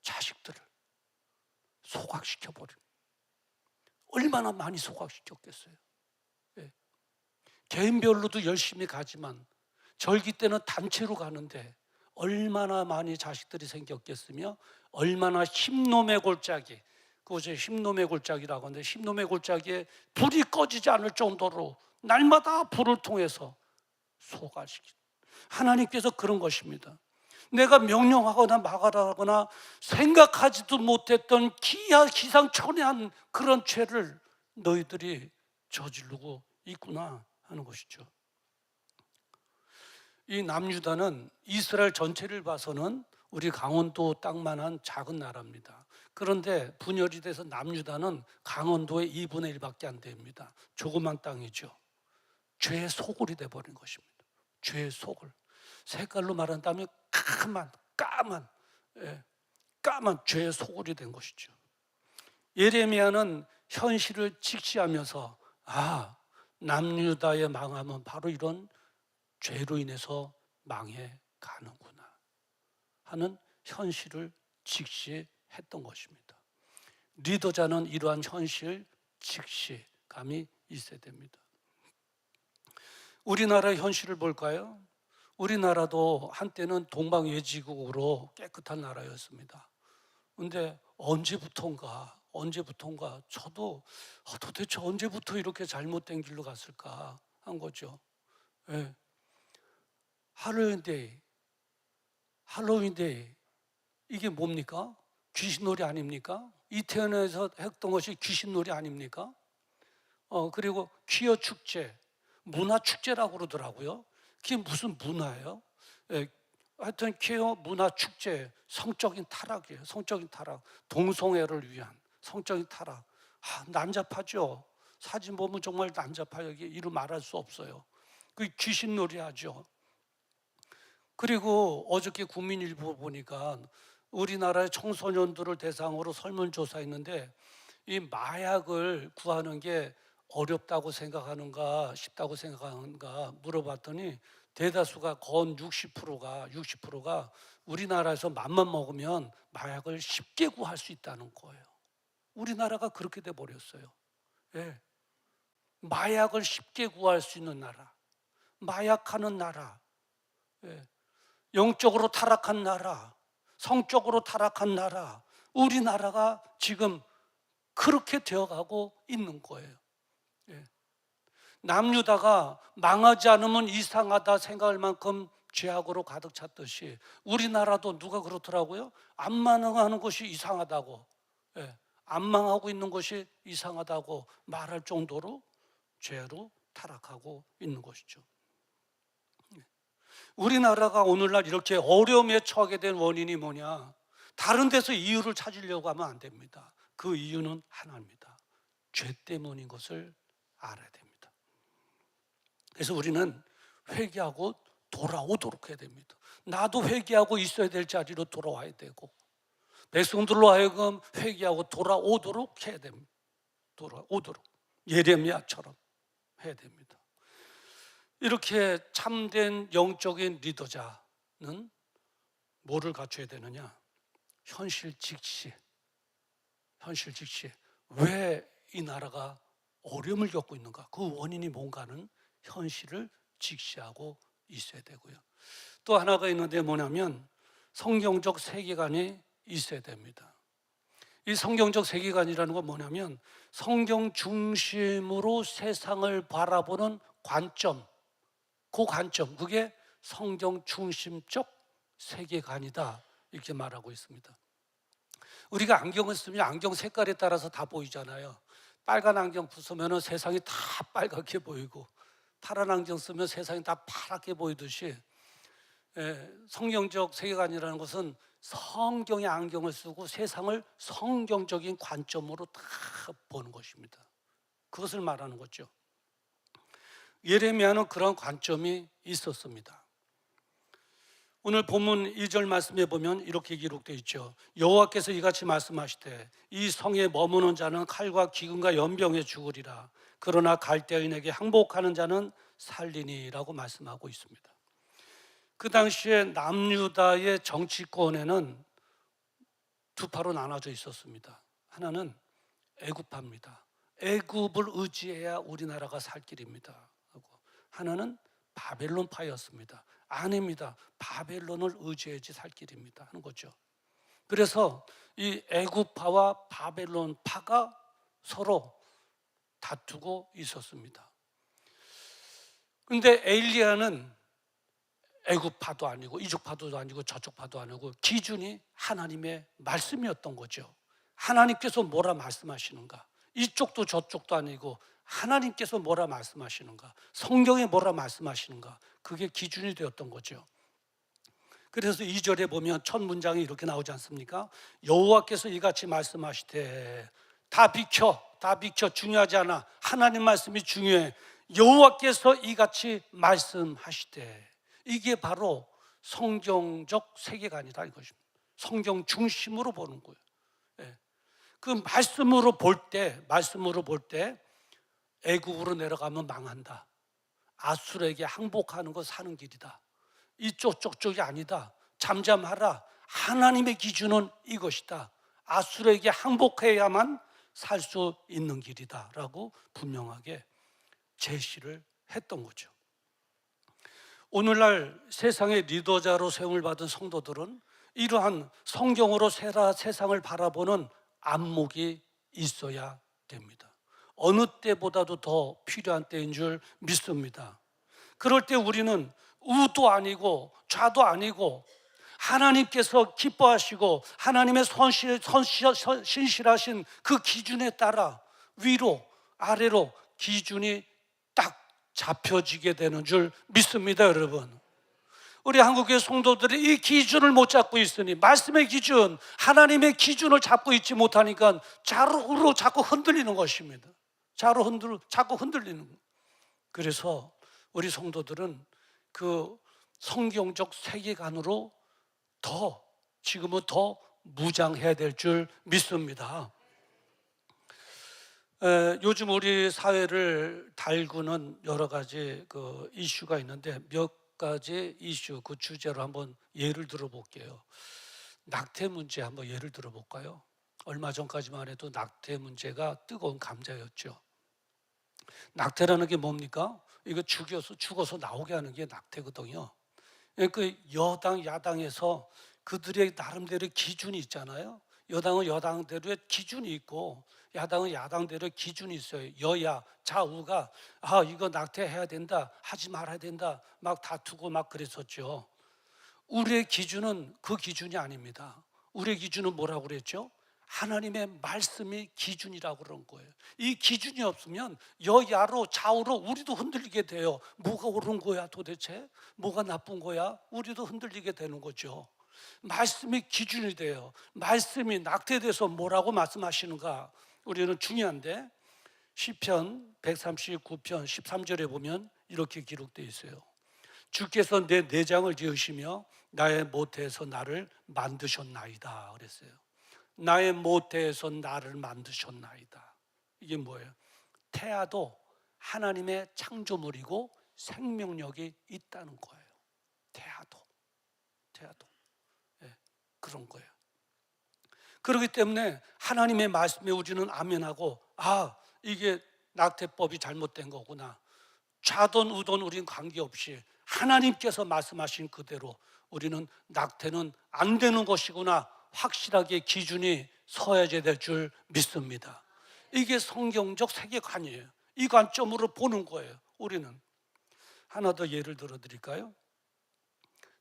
자식들을 소각시켜버린. 얼마나 많이 소각시켰겠어요. 개인별로도 열심히 가지만 절기 때는 단체로 가는데 얼마나 많이 자식들이 생겼겠으며 얼마나 흰놈의 골짜기, 그것이 흰놈의 골짜기라고 하는데 흰놈의 골짜기에 불이 꺼지지 않을 정도로 날마다 불을 통해서 소갈시키는, 하나님께서 그런 것입니다. 내가 명령하거나 막아라거나 생각하지도 못했던 기상천외한 그런 죄를 너희들이 저지르고 있구나 하는 것이죠. 이 남유다는 이스라엘 전체를 봐서는 우리 강원도 땅만한 작은 나라입니다. 그런데 분열이 돼서 남유다는 강원도의 2분의 1밖에 안 됩니다. 조그만 땅이죠. 죄의 소굴이 돼버린 것입니다. 죄의 소굴. 색깔로 말한다면 까만 죄의 소굴이 된 것이죠. 예레미야는 현실을 직시하면서 남유다의 망함은 바로 이런 죄로 인해서 망해 가는구나 하는 현실을 직시했던 것입니다. 리더자는 이러한 현실 직시감이 있어야 됩니다. 우리나라의 현실을 볼까요? 우리나라도 한때는 동방예지국으로 깨끗한 나라였습니다. 그런데 언제부턴가 저도 도대체 언제부터 이렇게 잘못된 길로 갔을까 한 거죠. 네. 할로윈데이 이게 뭡니까? 귀신놀이 아닙니까? 이태원에서 했던 것이 귀신놀이 아닙니까? 그리고 퀴어 축제, 문화 축제라고 그러더라고요. 그게 무슨 문화예요? 하여튼 퀴어 문화 축제, 성적인 타락이에요. 성적인 타락, 동성애를 위한 성적인 타락. 난잡하죠. 사진 보면 정말 난잡해요. 이루 말할 수 없어요. 그 귀신놀이 하죠. 그리고 어저께 국민일보 보니까 우리나라의 청소년들을 대상으로 설문조사했는데 이 마약을 구하는 게 어렵다고 생각하는가 쉽다고 생각하는가 물어봤더니 대다수가 건 60%가 우리나라에서 맘만 먹으면 마약을 쉽게 구할 수 있다는 거예요. 우리나라가 그렇게 돼 버렸어요. 예. 마약을 쉽게 구할 수 있는 나라, 마약하는 나라, 예. 영적으로 타락한 나라, 성적으로 타락한 나라, 우리나라가 지금 그렇게 되어가고 있는 거예요. 예. 남유다가 망하지 않으면 이상하다 생각할 만큼 죄악으로 가득 찼듯이 우리나라도 누가 그렇더라고요. 안 망하는 것이 이상하다고, 예. 안 망하고 있는 것이 이상하다고 말할 정도로 죄로 타락하고 있는 것이죠. 우리나라가 오늘날 이렇게 어려움에 처하게 된 원인이 뭐냐? 다른 데서 이유를 찾으려고 하면 안 됩니다. 그 이유는 하나입니다. 죄 때문인 것을 알아야 됩니다. 그래서 우리는 회개하고 돌아오도록 해야 됩니다. 나도 회개하고 있어야 될 자리로 돌아와야 되고 백성들로 하여금 회개하고 돌아오도록 해야 됩니다. 돌아오도록 예레미야처럼 해야 됩니다. 이렇게 참된 영적인 리더자는 뭐를 갖춰야 되느냐? 현실 직시. 왜 이 나라가 어려움을 겪고 있는가? 그 원인이 뭔가는 현실을 직시하고 있어야 되고요. 또 하나가 있는데 뭐냐면 성경적 세계관이 있어야 됩니다. 이 성경적 세계관이라는 건 뭐냐면 성경 중심으로 세상을 바라보는 관점, 그게 성경 중심적 세계관이다 이렇게 말하고 있습니다. 우리가 안경을 쓰면 안경 색깔에 따라서 다 보이잖아요. 빨간 안경 쓰면 세상이 다 빨갛게 보이고 파란 안경 쓰면 세상이 다 파랗게 보이듯이 성경적 세계관이라는 것은 성경의 안경을 쓰고 세상을 성경적인 관점으로 다 보는 것입니다. 그것을 말하는 거죠. 예레미야는 그런 관점이 있었습니다. 오늘 본문 2절 말씀에 보면 이렇게 기록되어 있죠. 여호와께서 이같이 말씀하시되 이 성에 머무는 자는 칼과 기근과 연병에 죽으리라. 그러나 갈대인에게 항복하는 자는 살리니라고 말씀하고 있습니다. 그 당시에 남유다의 정치권에는 두 파로 나눠져 있었습니다. 하나는 애굽파입니다. 애굽을 의지해야 우리나라가 살 길입니다. 하나는 바벨론파였습니다. 아닙니다. 바벨론을 의지해야지 살 길입니다 하는 거죠. 그래서 이 애굽파와 바벨론파가 서로 다투고 있었습니다. 근데 엘리야는 애굽파도 아니고 이쪽파도 아니고 저쪽파도 아니고 기준이 하나님의 말씀이었던 거죠. 하나님께서 뭐라 말씀하시는가? 이쪽도 저쪽도 아니고 하나님께서 뭐라 말씀하시는가? 성경에 뭐라 말씀하시는가? 그게 기준이 되었던 거죠. 그래서 2절에 보면 첫 문장이 이렇게 나오지 않습니까? 여호와께서 이같이 말씀하시되 다 비켜, 다 비켜. 중요하지 않아. 하나님 말씀이 중요해. 여호와께서 이같이 말씀하시되. 이게 바로 성경적 세계관이다 이것입니다. 성경 중심으로 보는 거예요. 예. 그 말씀으로 볼 때 애굽으로 내려가면 망한다. 아수르에게 항복하는 거 사는 길이다. 이쪽 저쪽이 아니다. 잠잠하라. 하나님의 기준은 이것이다. 아수르에게 항복해야만 살 수 있는 길이다라고 분명하게 제시를 했던 거죠. 오늘날 세상의 리더자로 세움을 받은 성도들은 이러한 성경으로 세상을 바라보는 안목이 있어야 됩니다. 어느 때보다도 더 필요한 때인 줄 믿습니다. 그럴 때 우리는 우도 아니고 좌도 아니고 하나님께서 기뻐하시고 하나님의 신실하신 그 기준에 따라 위로 아래로 기준이 딱 잡혀지게 되는 줄 믿습니다. 여러분, 우리 한국의 성도들이 이 기준을 못 잡고 있으니, 말씀의 기준, 하나님의 기준을 잡고 있지 못하니까 좌우로 자꾸 흔들리는 것입니다. 자꾸 흔들리는 거예요. 그래서 우리 성도들은 그 성경적 세계관으로 지금은 더 무장해야 될 줄 믿습니다. 요즘 우리 사회를 달구는 여러 가지 그 이슈가 있는데 몇 가지 이슈, 그 주제로 한번 예를 들어볼게요. 낙태 문제 한번 예를 들어볼까요? 얼마 전까지만 해도 낙태 문제가 뜨거운 감자였죠. 낙태라는 게 뭡니까? 이거 죽어서 나오게 하는 게 낙태거든요. 그 여당 야당에서 그들의 나름대로 기준이 있잖아요. 여당은 여당대로의 기준이 있고 야당은 야당대로의 기준이 있어요. 여야 좌우가 이거 낙태해야 된다, 하지 말아야 된다 막 다투고 막 그랬었죠. 우리의 기준은 그 기준이 아닙니다. 우리의 기준은 뭐라고 그랬죠? 하나님의 말씀이 기준이라고 그런 거예요. 이 기준이 없으면 여야로 좌우로 우리도 흔들리게 돼요. 뭐가 옳은 거야 도대체? 뭐가 나쁜 거야? 우리도 흔들리게 되는 거죠. 말씀이 기준이 돼요. 말씀이 낙태에 대해서 뭐라고 말씀하시는가 우리는 중요한데, 시편 139편 13절에 보면 이렇게 기록되어 있어요. 주께서 내 내장을 지으시며 나의 모태에서 나를 만드셨나이다 그랬어요. 나의 모태에서 나를 만드셨나이다. 이게 뭐예요? 태아도 하나님의 창조물이고 생명력이 있다는 거예요. 태아도 그런 거예요. 그렇기 때문에 하나님의 말씀에 우리는 아멘하고 이게 낙태법이 잘못된 거구나. 좌든 우든 우리는 관계없이 하나님께서 말씀하신 그대로 우리는 낙태는 안 되는 것이구나 확실하게 기준이 서야지 될 줄 믿습니다. 이게 성경적 세계관이에요. 이 관점으로 보는 거예요. 우리는 하나 더 예를 들어 드릴까요?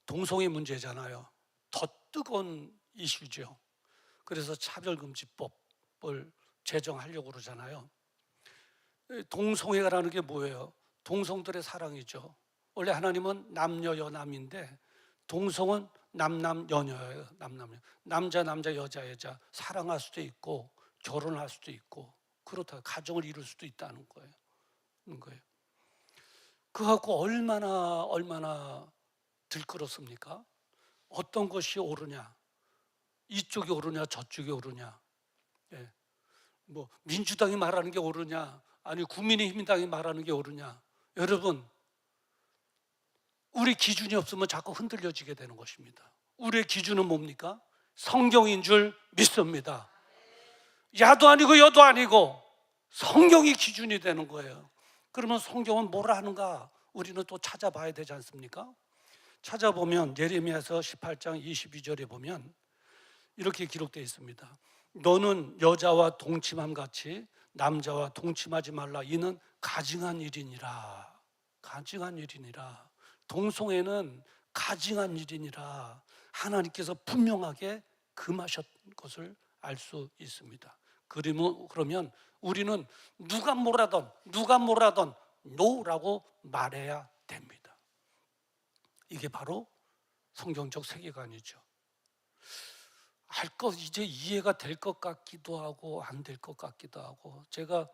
동성애 문제잖아요. 더 뜨거운 이슈죠. 그래서 차별금지법을 제정하려고 그러잖아요. 동성애라는 게 뭐예요? 동성들의 사랑이죠. 원래 하나님은 남녀 여남인데 동성은 남남여녀예요. 남자 여자 사랑할 수도 있고 결혼할 수도 있고 그렇다 가정을 이룰 수도 있다는 거예요. 그거 갖고 얼마나 들끓었습니까? 어떤 것이 옳으냐, 이쪽이 옳으냐 저쪽이 옳으냐, 뭐 민주당이 말하는 게 옳으냐 아니 국민의힘당이 말하는 게 옳으냐. 여러분, 우리 기준이 없으면 자꾸 흔들려지게 되는 것입니다. 우리의 기준은 뭡니까? 성경인 줄 믿습니다. 야도 아니고 여도 아니고 성경이 기준이 되는 거예요. 그러면 성경은 뭐라 하는가 우리는 또 찾아봐야 되지 않습니까? 찾아보면 예레미야서 18장 22절에 보면 이렇게 기록되어 있습니다. 너는 여자와 동침함 같이 남자와 동침하지 말라. 이는 가증한 일이니라. 가증한 일이니라. 동성애는 가증한 일이니라. 하나님께서 분명하게 금하셨던 것을 알 수 있습니다. 그러면 우리는 누가 뭐라던 노라고 말해야 됩니다. 이게 바로 성경적 세계관이죠. 알 것 이제 이해가 될 것 같기도 하고 안 될 것 같기도 하고, 제가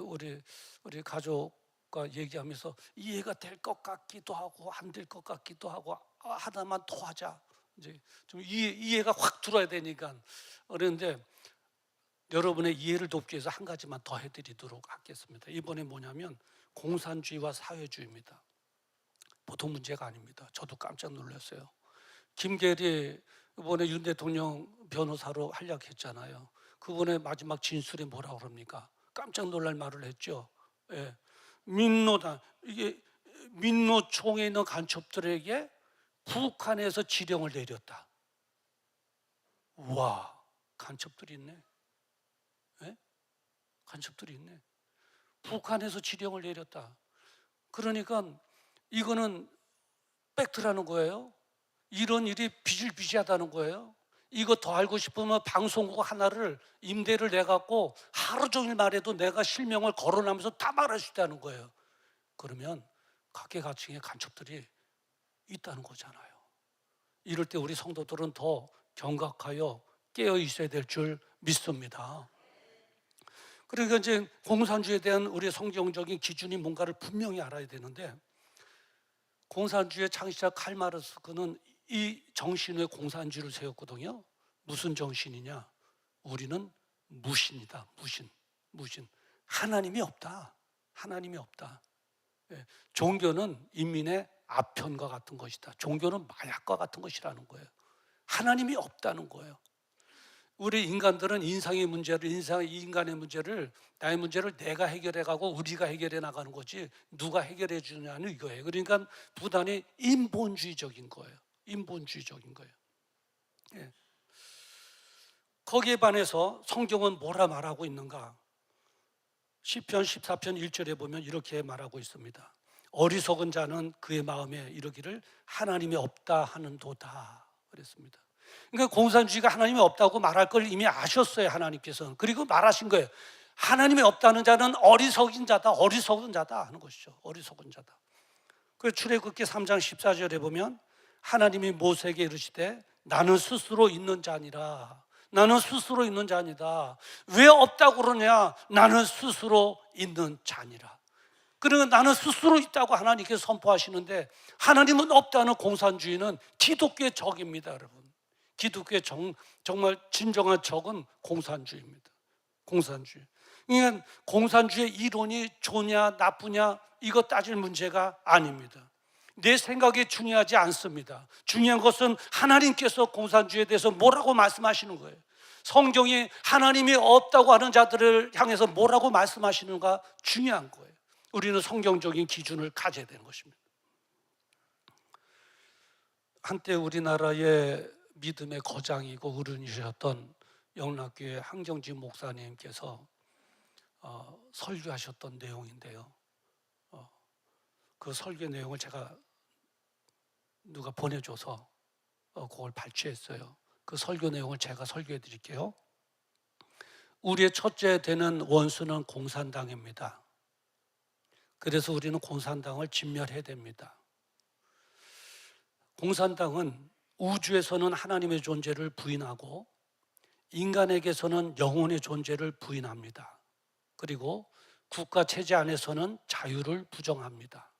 우리 가족과 얘기하면서 이해가 될 것 같기도 하고 안 될 것 같기도 하고 하나만 더 하자. 이제 좀 이해가 확 들어야 되니까 그런데 여러분의 이해를 돕기 위해서 한 가지만 더 해드리도록 하겠습니다. 이번에 뭐냐면 공산주의와 사회주의입니다. 보통 문제가 아닙니다. 저도 깜짝 놀랐어요. 김계리 이번에 윤 대통령 변호사로 활약했잖아요. 그분의 마지막 진술이 뭐라고 그럽니까? 깜짝 놀랄 말을 했죠. 예. 민노총에 있는 간첩들에게 북한에서 지령을 내렸다. 와, 간첩들이 있네. 예? 간첩들이 있네. 북한에서 지령을 내렸다. 그러니까 이거는 팩트라는 거예요. 이런 일이 비일비재하다는 거예요. 이거 더 알고 싶으면 방송국 하나를 임대를 내갖고 하루 종일 말해도 내가 실명을 거론하면서 다 말할 수 있다는 거예요. 그러면 각계각층의 간첩들이 있다는 거잖아요. 이럴 때 우리 성도들은 더 경각하여 깨어 있어야 될 줄 믿습니다. 그러니까 이제 공산주의에 대한 우리의 성경적인 기준이 뭔가를 분명히 알아야 되는데, 공산주의의 창시자 칼 마르크스는 이 정신의 공산주의를 세웠거든요. 무슨 정신이냐? 우리는 무신이다. 무신. 하나님이 없다. 하나님이 없다. 예, 종교는 인민의 아편과 같은 것이다. 종교는 마약과 같은 것이라는 거예요. 하나님이 없다는 거예요. 우리 인간들은 인간의 문제를, 나의 문제를 내가 해결해가고 우리가 해결해 나가는 거지 누가 해결해 주냐는 이거예요. 그러니까 부단히 인본주의적인 거예요. 예. 거기에 반해서 성경은 뭐라 말하고 있는가? 시편 14편 1절에 보면 이렇게 말하고 있습니다. 어리석은 자는 그의 마음에 이르기를 하나님이 없다 하는도다 그랬습니다. 그러니까 공산주의가 하나님이 없다고 말할 걸 이미 아셨어요, 하나님께서는. 그리고 말하신 거예요. 하나님이 없다는 자는 어리석은 자다 하는 것이죠. 어리석은 자다. 그 출애굽기 3장 14절에 보면 하나님이 모세에게 이르시되 나는 스스로 있는 자니라. 나는 스스로 있는 자니다. 왜 없다고 그러냐? 나는 스스로 있는 자니라. 그러니까 나는 스스로 있다고 하나님께서 선포하시는데, 하나님은 없다는 공산주의는 기독교의 적입니다, 여러분. 기독교의 정말 진정한 적은 공산주의입니다. 공산주의. 그러니까 공산주의 이론이 좋냐 나쁘냐 이거 따질 문제가 아닙니다. 내 생각이 중요하지 않습니다. 중요한 것은 하나님께서 공산주의에 대해서 뭐라고 말씀하시는 거예요. 성경이 하나님이 없다고 하는 자들을 향해서 뭐라고 말씀하시는가 중요한 거예요. 우리는 성경적인 기준을 가져야 되는 것입니다. 한때 우리나라의 믿음의 거장이고 어른이셨던 영락교회 한경진 목사님께서 설교하셨던 내용인데요. 그 설교 내용을 제가 누가 보내줘서 그걸 발췌했어요. 그 설교 내용을 제가 설교해 드릴게요. 우리의 첫째 되는 원수는 공산당입니다. 그래서 우리는 공산당을 진멸해야 됩니다. 공산당은 우주에서는 하나님의 존재를 부인하고 인간에게서는 영혼의 존재를 부인합니다. 그리고 국가 체제 안에서는 자유를 부정합니다.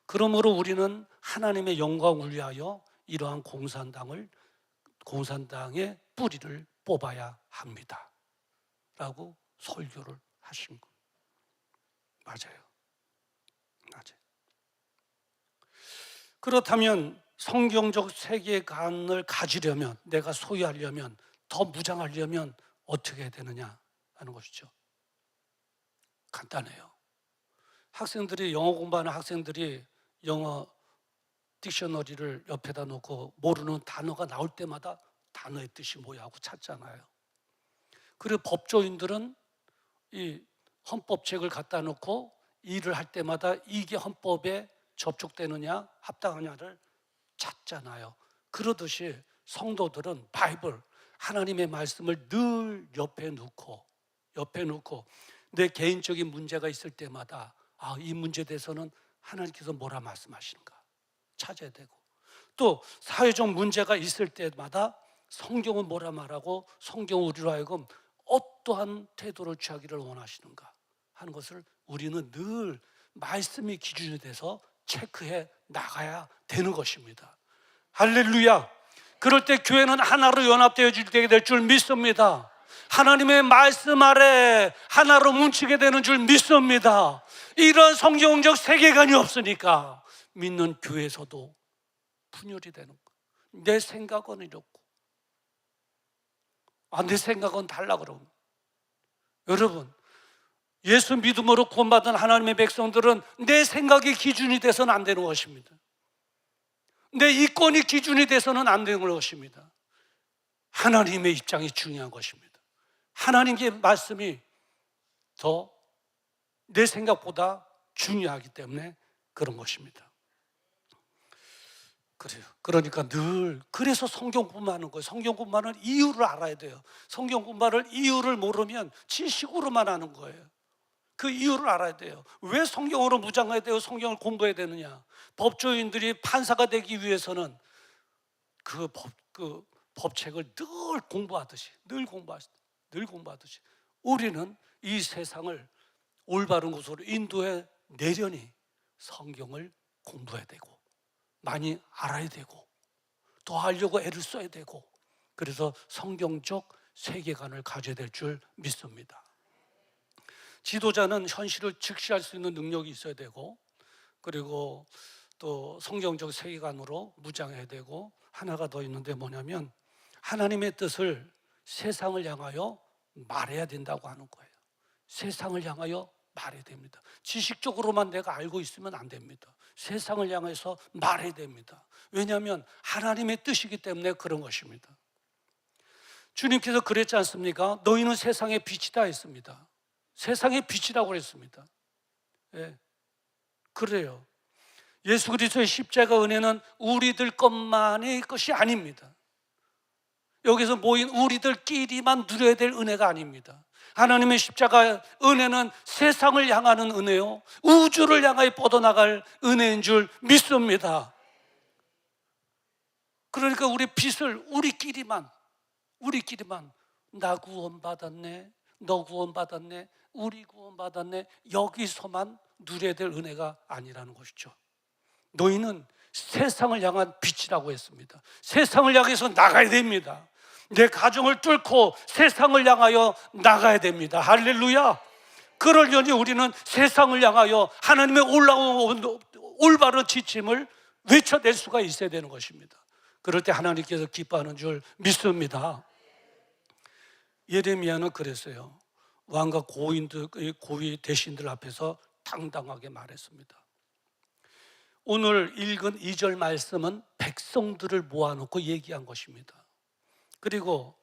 그러므로 우리는 하나님의 영광을 위하여 이러한 공산당의 뿌리를 뽑아야 합니다. 라고 설교를 하신 거. 맞아요. 그렇다면 성경적 세계관을 가지려면, 내가 소유하려면, 더 무장하려면 어떻게 해야 되느냐 하는 것이죠. 간단해요. 학생들이 영어 공부하는 학생들이 영어 딕셔너리를 옆에다 놓고 모르는 단어가 나올 때마다 단어의 뜻이 뭐야 하고 찾잖아요. 그리고 법조인들은 이 헌법책을 갖다 놓고 일을 할 때마다 이게 헌법에 접촉되느냐 합당하냐를 찾잖아요. 그러듯이 성도들은 바이블, 하나님의 말씀을 늘 옆에 놓고 내 개인적인 문제가 있을 때마다 이 문제에 대해서는 하나님께서 뭐라 말씀하시는가 찾아야 되고, 또 사회적 문제가 있을 때마다 성경은 뭐라 말하고 성경 우리로 하여금 어떠한 태도를 취하기를 원하시는가 하는 것을 우리는 늘 말씀이 기준이 돼서 체크해 나가야 되는 것입니다. 할렐루야. 그럴 때 교회는 하나로 연합되어 될 줄 믿습니다. 하나님의 말씀 아래 하나로 뭉치게 되는 줄 믿습니다. 이런 성경적 세계관이 없으니까 믿는 교회에서도 분열이 되는 거예요. 내 생각은 이렇고 내 생각은 달라 그러고. 여러분, 예수 믿음으로 구원받은 하나님의 백성들은 내 생각이 기준이 돼서는 안 되는 것입니다. 내 이권이 기준이 돼서는 안 되는 것입니다. 하나님의 입장이 중요한 것입니다. 하나님의 말씀이 더 내 생각보다 중요하기 때문에 그런 것입니다. 그래요. 그러니까 늘 그래서 성경 공부하는 거예요. 성경 공부하는 이유를 알아야 돼요. 성경 공부를 이유를 모르면 지식으로만 하는 거예요. 그 이유를 알아야 돼요. 왜 성경으로 무장해야 되고 성경을 공부해야 되느냐? 법조인들이 판사가 되기 위해서는 그 법책을 늘 공부하듯이 우리는 이 세상을 올바른 곳으로 인도해 내려니 성경을 공부해야 되고 많이 알아야 되고 더 알려고 애를 써야 되고, 그래서 성경적 세계관을 가져야 될 줄 믿습니다. 지도자는 현실을 직시할 수 있는 능력이 있어야 되고, 그리고 또 성경적 세계관으로 무장해야 되고, 하나가 더 있는데 뭐냐면 하나님의 뜻을 세상을 향하여 말해야 된다고 하는 거예요. 세상을 향하여 말해야 됩니다. 지식적으로만 내가 알고 있으면 안 됩니다. 세상을 향해서 말해야 됩니다. 왜냐하면 하나님의 뜻이기 때문에 그런 것입니다. 주님께서 그랬지 않습니까? 너희는 세상의 빛이다 했습니다. 세상의 빛이라고 그랬습니다. 예, 그래요. 예수 그리스도의 십자가 은혜는 우리들 것만의 것이 아닙니다. 여기서 모인 우리들끼리만 누려야 될 은혜가 아닙니다. 하나님의 십자가 은혜는 세상을 향하는 은혜요, 우주를 향하여 뻗어나갈 은혜인 줄 믿습니다. 그러니까 우리 빛을 우리끼리만 나 구원받았네, 너 구원받았네, 우리 구원받았네, 여기서만 누려야 될 은혜가 아니라는 것이죠. 너희는 세상을 향한 빛이라고 했습니다. 세상을 향해서 나가야 됩니다. 내 가정을 뚫고 세상을 향하여 나가야 됩니다. 할렐루야. 그러려니 우리는 세상을 향하여 하나님의 올라온 올바른 지침을 외쳐낼 수가 있어야 되는 것입니다. 그럴 때 하나님께서 기뻐하는 줄 믿습니다. 예레미야는 그랬어요. 왕과 고위 대신들 앞에서 당당하게 말했습니다. 오늘 읽은 2절 말씀은 백성들을 모아놓고 얘기한 것입니다. 그리고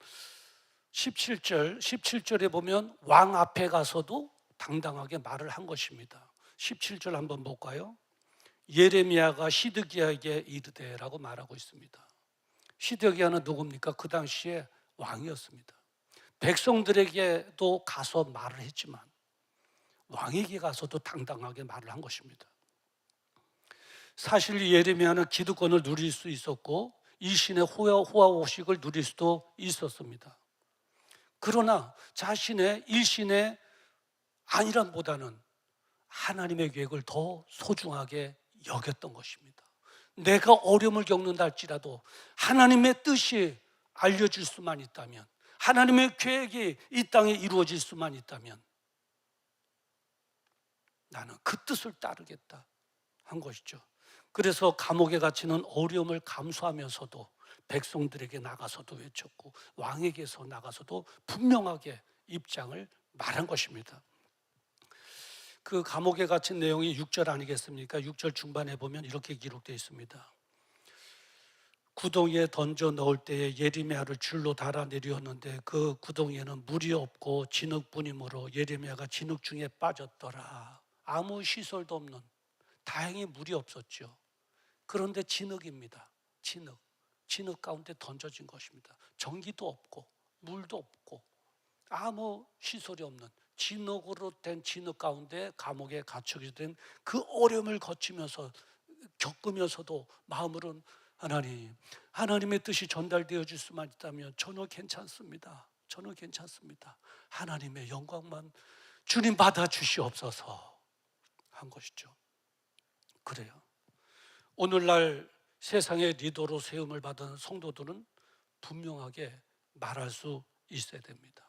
17절에 보면 왕 앞에 가서도 당당하게 말을 한 것입니다. 17절 한번 볼까요? 예레미야가 시드기야에게 이르되라고 말하고 있습니다. 시드기야는 누굽니까? 그 당시에 왕이었습니다. 백성들에게도 가서 말을 했지만 왕에게 가서도 당당하게 말을 한 것입니다. 사실 예레미야는 기득권을 누릴 수 있었고 이신의 호화호식을 누릴 수도 있었습니다. 그러나 자신의 일신의 안일함보다는 하나님의 계획을 더 소중하게 여겼던 것입니다. 내가 어려움을 겪는다 할지라도 하나님의 뜻이 알려질 수만 있다면, 하나님의 계획이 이 땅에 이루어질 수만 있다면 나는 그 뜻을 따르겠다 한 것이죠. 그래서 감옥에 갇히는 어려움을 감수하면서도 백성들에게 나가서도 외쳤고 왕에게서 나가서도 분명하게 입장을 말한 것입니다. 그 감옥에 갇힌 내용이 6절 아니겠습니까? 6절 중반에 보면 이렇게 기록되어 있습니다. 구덩이에 던져 넣을 때에 예레미야를 줄로 달아내렸는데 그 구덩이에는 물이 없고 진흙뿐이므로 예레미야가 진흙 중에 빠졌더라. 아무 시설도 없는, 다행히 물이 없었죠. 그런데 진흙입니다. 진흙 가운데 던져진 것입니다. 전기도 없고 물도 없고 아무 시설이 없는 진흙으로 된 진흙 가운데 감옥에 갇히게 된 그 어려움을 거치면서 겪으면서도 마음으로는 하나님의 뜻이 전달되어 줄 수만 있다면 저는 괜찮습니다. 저는 괜찮습니다. 하나님의 영광만 주님 받아 주시옵소서 한 것이죠. 그래요. 오늘날 세상의 리더로 세움을 받은 성도들은 분명하게 말할 수 있어야 됩니다.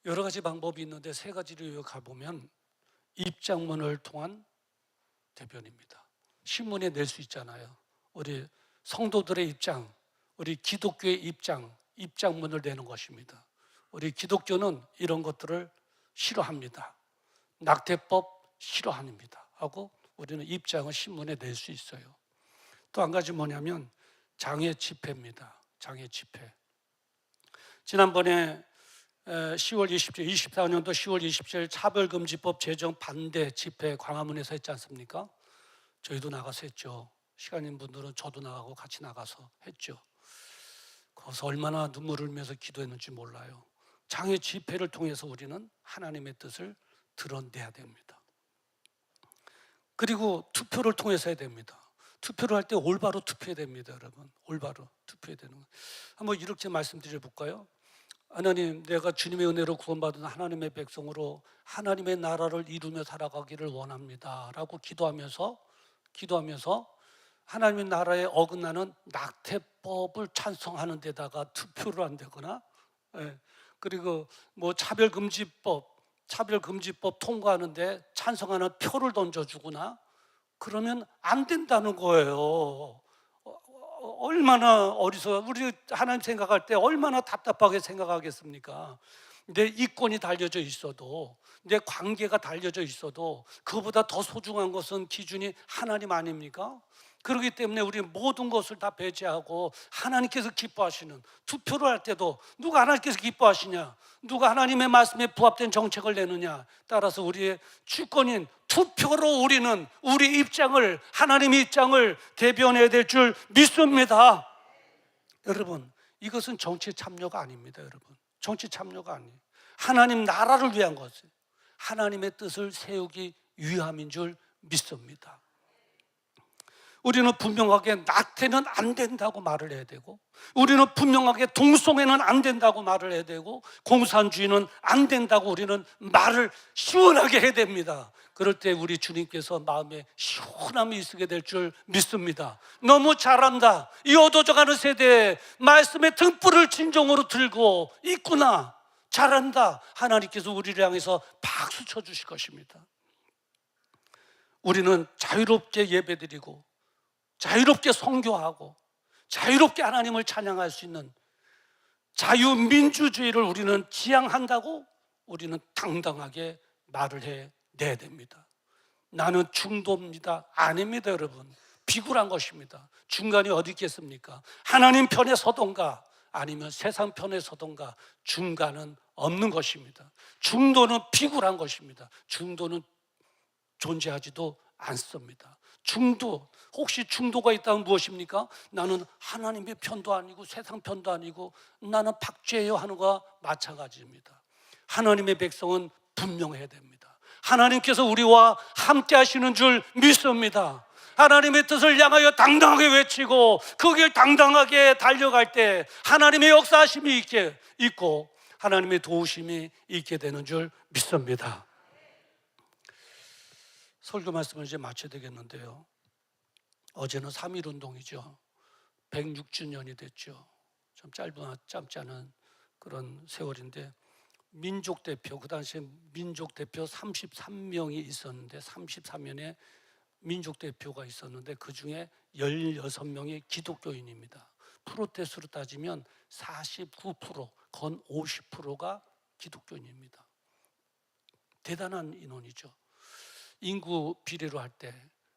여러 가지 방법이 있는데 세 가지를 가보면 입장문을 통한 대변입니다. 신문에 낼 수 있잖아요. 우리 성도들의 입장, 우리 기독교의 입장문을 내는 것입니다. 우리 기독교는 이런 것들을 싫어합니다. 낙태법 싫어합니다 하고 우리는 입장을 신문에 낼 수 있어요. 또 한 가지 뭐냐면 장애 집회입니다. 장애 집회. 지난번에 10월 27일, 24년도 10월 27일 차별금지법 제정 반대 집회 광화문에서 했지 않습니까? 저희도 나가서 했죠. 시간 있는 분들은 저도 나가고 같이 나가서 했죠. 거기서 얼마나 눈물을 흘리면서 기도했는지 몰라요. 장애 집회를 통해서 우리는 하나님의 뜻을 드러내야 됩니다. 그리고 투표를 통해서 해야 됩니다. 투표를 할 때 올바로 투표해야 됩니다, 여러분. 올바로 투표해야 되는 거예요. 한번 이렇게 말씀드려 볼까요? 하나님, 내가 주님의 은혜로 구원받은 하나님의 백성으로 하나님의 나라를 이루며 살아가기를 원합니다 라고 기도하면서 하나님의 나라에 어긋나는 낙태법을 찬성하는 데다가 투표를 한다거나, 그리고 뭐 차별금지법 통과하는데 찬성하는 표를 던져주거나 그러면 안 된다는 거예요. 얼마나 우리 하나님 생각할 때 얼마나 답답하게 생각하겠습니까? 내 이권이 달려져 있어도, 내 관계가 달려져 있어도 그보다 더 소중한 것은 기준이 하나님 아닙니까? 그렇기 때문에 우리 모든 것을 다 배제하고 하나님께서 기뻐하시는, 투표를 할 때도 누가 하나님께서 기뻐하시냐, 누가 하나님의 말씀에 부합된 정책을 내느냐 따라서 우리의 주권인 투표로 우리는 우리 입장을, 하나님의 입장을 대변해야 될 줄 믿습니다. 여러분, 이것은 정치 참여가 아닙니다. 여러분, 정치 참여가 아니에요. 하나님 나라를 위한 것이에요. 하나님의 뜻을 세우기 위함인 줄 믿습니다. 우리는 분명하게 낙태는 안 된다고 말을 해야 되고, 우리는 분명하게 동성애는 안 된다고 말을 해야 되고, 공산주의는 안 된다고 우리는 말을 시원하게 해야 됩니다. 그럴 때 우리 주님께서 마음에 시원함이 있게 될 줄 믿습니다. 너무 잘한다, 이 어두워져가는 세대에 말씀의 등불을 진정으로 들고 있구나, 잘한다, 하나님께서 우리를 향해서 박수 쳐주실 것입니다. 우리는 자유롭게 예배드리고 자유롭게 선교하고 자유롭게 하나님을 찬양할 수 있는 자유민주주의를 우리는 지향한다고 우리는 당당하게 말을 해내야 됩니다. 나는 중도입니다, 아닙니다. 여러분, 비굴한 것입니다. 중간이 어디 있겠습니까? 하나님 편에 서던가 아니면 세상 편에 서던가, 중간은 없는 것입니다. 중도는 비굴한 것입니다. 중도는 존재하지도 않습니다. 중도, 혹시 중도가 있다면 무엇입니까? 나는 하나님의 편도 아니고 세상 편도 아니고 나는 박죄해요 하는 것과 마찬가지입니다. 하나님의 백성은 분명해야 됩니다. 하나님께서 우리와 함께 하시는 줄 믿습니다. 하나님의 뜻을 향하여 당당하게 외치고 그 길 당당하게 달려갈 때 하나님의 역사하심이 있고 하나님의 도우심이 있게 되는 줄 믿습니다. 설교 말씀을 이제 마쳐야 되겠는데요, 어제는 3.1운동이죠. 106주년이 됐죠. 좀 짧지 않은 그런 세월인데, 민족대표, 그 당시에 민족대표 33명이 있었는데 33명의 민족대표가 있었는데 그 중에 16명이 기독교인입니다. 프로테스트로 따지면 49%, 건 50%가 기독교인입니다. 대단한 인원이죠. 인구 비례로 할 때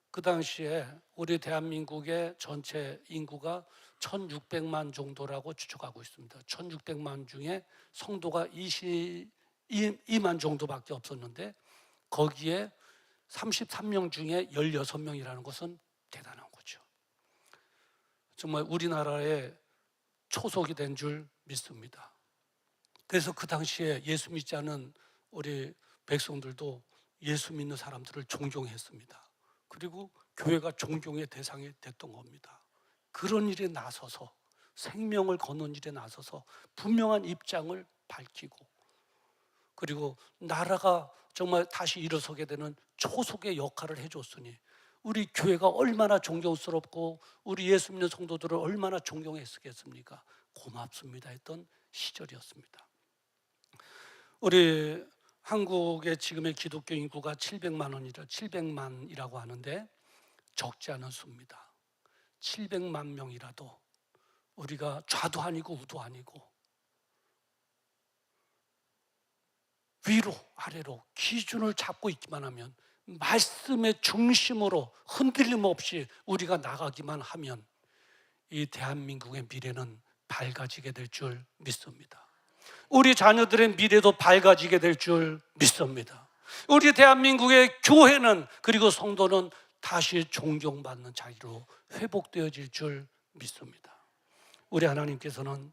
그 당시에 우리 대한민국의 전체 인구가 1600만 정도라고 추측하고 있습니다. 1600만 중에 성도가 22만 정도밖에 없었는데 거기에 33명 중에 16명이라는 것은 대단한 거죠. 정말 우리나라의 초속이 된 줄 믿습니다. 그래서 그 당시에 예수 믿지 않은 우리 백성들도 예수 믿는 사람들을 존경했습니다. 그리고 교회가 존경의 대상이 됐던 겁니다. 그런 일에 나서서, 생명을 거는 일에 나서서 분명한 입장을 밝히고, 그리고 나라가 정말 다시 일어서게 되는 초석의 역할을 해줬으니 우리 교회가 얼마나 존경스럽고 우리 예수 믿는 성도들을 얼마나 존경했겠습니까? 고맙습니다 했던 시절이었습니다. 우리 한국의 지금의 기독교 인구가 700만이라고 하는데 적지 않은 수입니다. 700만 명이라도 우리가 좌도 아니고 우도 아니고 위로 아래로 기준을 잡고 있기만 하면, 말씀의 중심으로 흔들림 없이 우리가 나가기만 하면 이 대한민국의 미래는 밝아지게 될 줄 믿습니다. 우리 자녀들의 미래도 밝아지게 될 줄 믿습니다. 우리 대한민국의 교회는, 그리고 성도는 다시 존경받는 자리로 회복되어질 줄 믿습니다. 우리 하나님께서는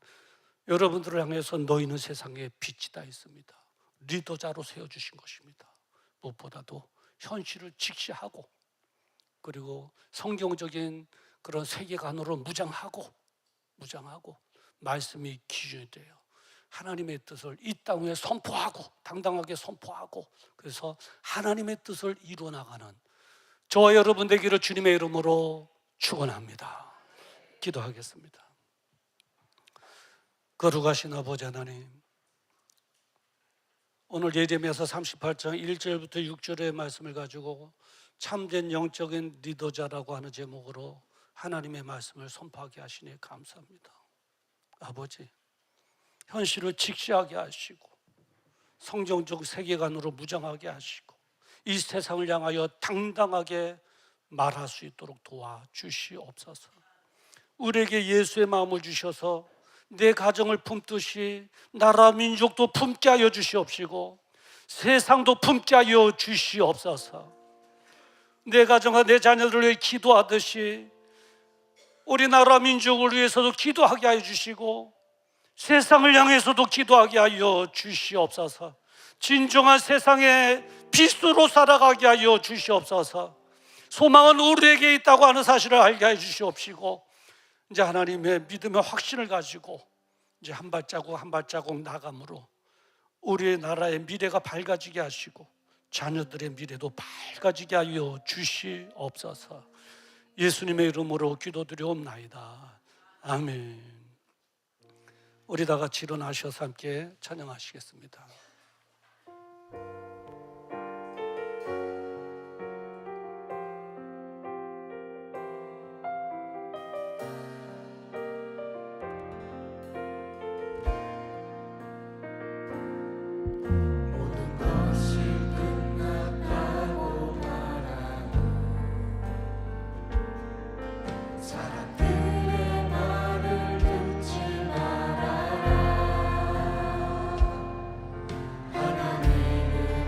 여러분들을 향해서 너희는 세상에 빛이다 있습니다. 리더자로 세워주신 것입니다. 무엇보다도 현실을 직시하고, 그리고 성경적인 그런 세계관으로 무장하고 말씀이 기준이 돼요. 하나님의 뜻을 이 땅 위에 선포하고, 당당하게 선포하고, 그래서 하나님의 뜻을 이루어 나가는 저와 여러분 되기를 주님의 이름으로 축원합니다. 기도하겠습니다. 거룩하신 아버지 하나님, 오늘 예레미야서 38장 1절부터 6절의 말씀을 가지고 참된 영적인 리더자라고 하는 제목으로 하나님의 말씀을 선포하게 하시니 감사합니다. 아버지, 현실을 직시하게 하시고 성경적 세계관으로 무장하게 하시고 이 세상을 향하여 당당하게 말할 수 있도록 도와주시옵소서. 우리에게 예수의 마음을 주셔서 내 가정을 품듯이 나라 민족도 품게 하여 주시옵시고 세상도 품게 하여 주시옵소서. 내 가정과 내 자녀들을 위해 기도하듯이 우리나라 민족을 위해서도 기도하게 하여 주시고 세상을 향해서도 기도하게 하여 주시옵소서. 진정한 세상의 빛으로 살아가게 하여 주시옵소서. 소망은 우리에게 있다고 하는 사실을 알게 해 주시옵시고, 이제 하나님의 믿음의 확신을 가지고 이제 한 발자국 한 발자국 나감으로 우리의 나라의 미래가 밝아지게 하시고 자녀들의 미래도 밝아지게 하여 주시옵소서. 예수님의 이름으로 기도드리옵나이다. 아멘. 우리 다 같이 일어나셔서 함께 찬양하시겠습니다. 모든 것이 끝났다고 말하는 사람들의 말을 듣지 말아라. 하나님은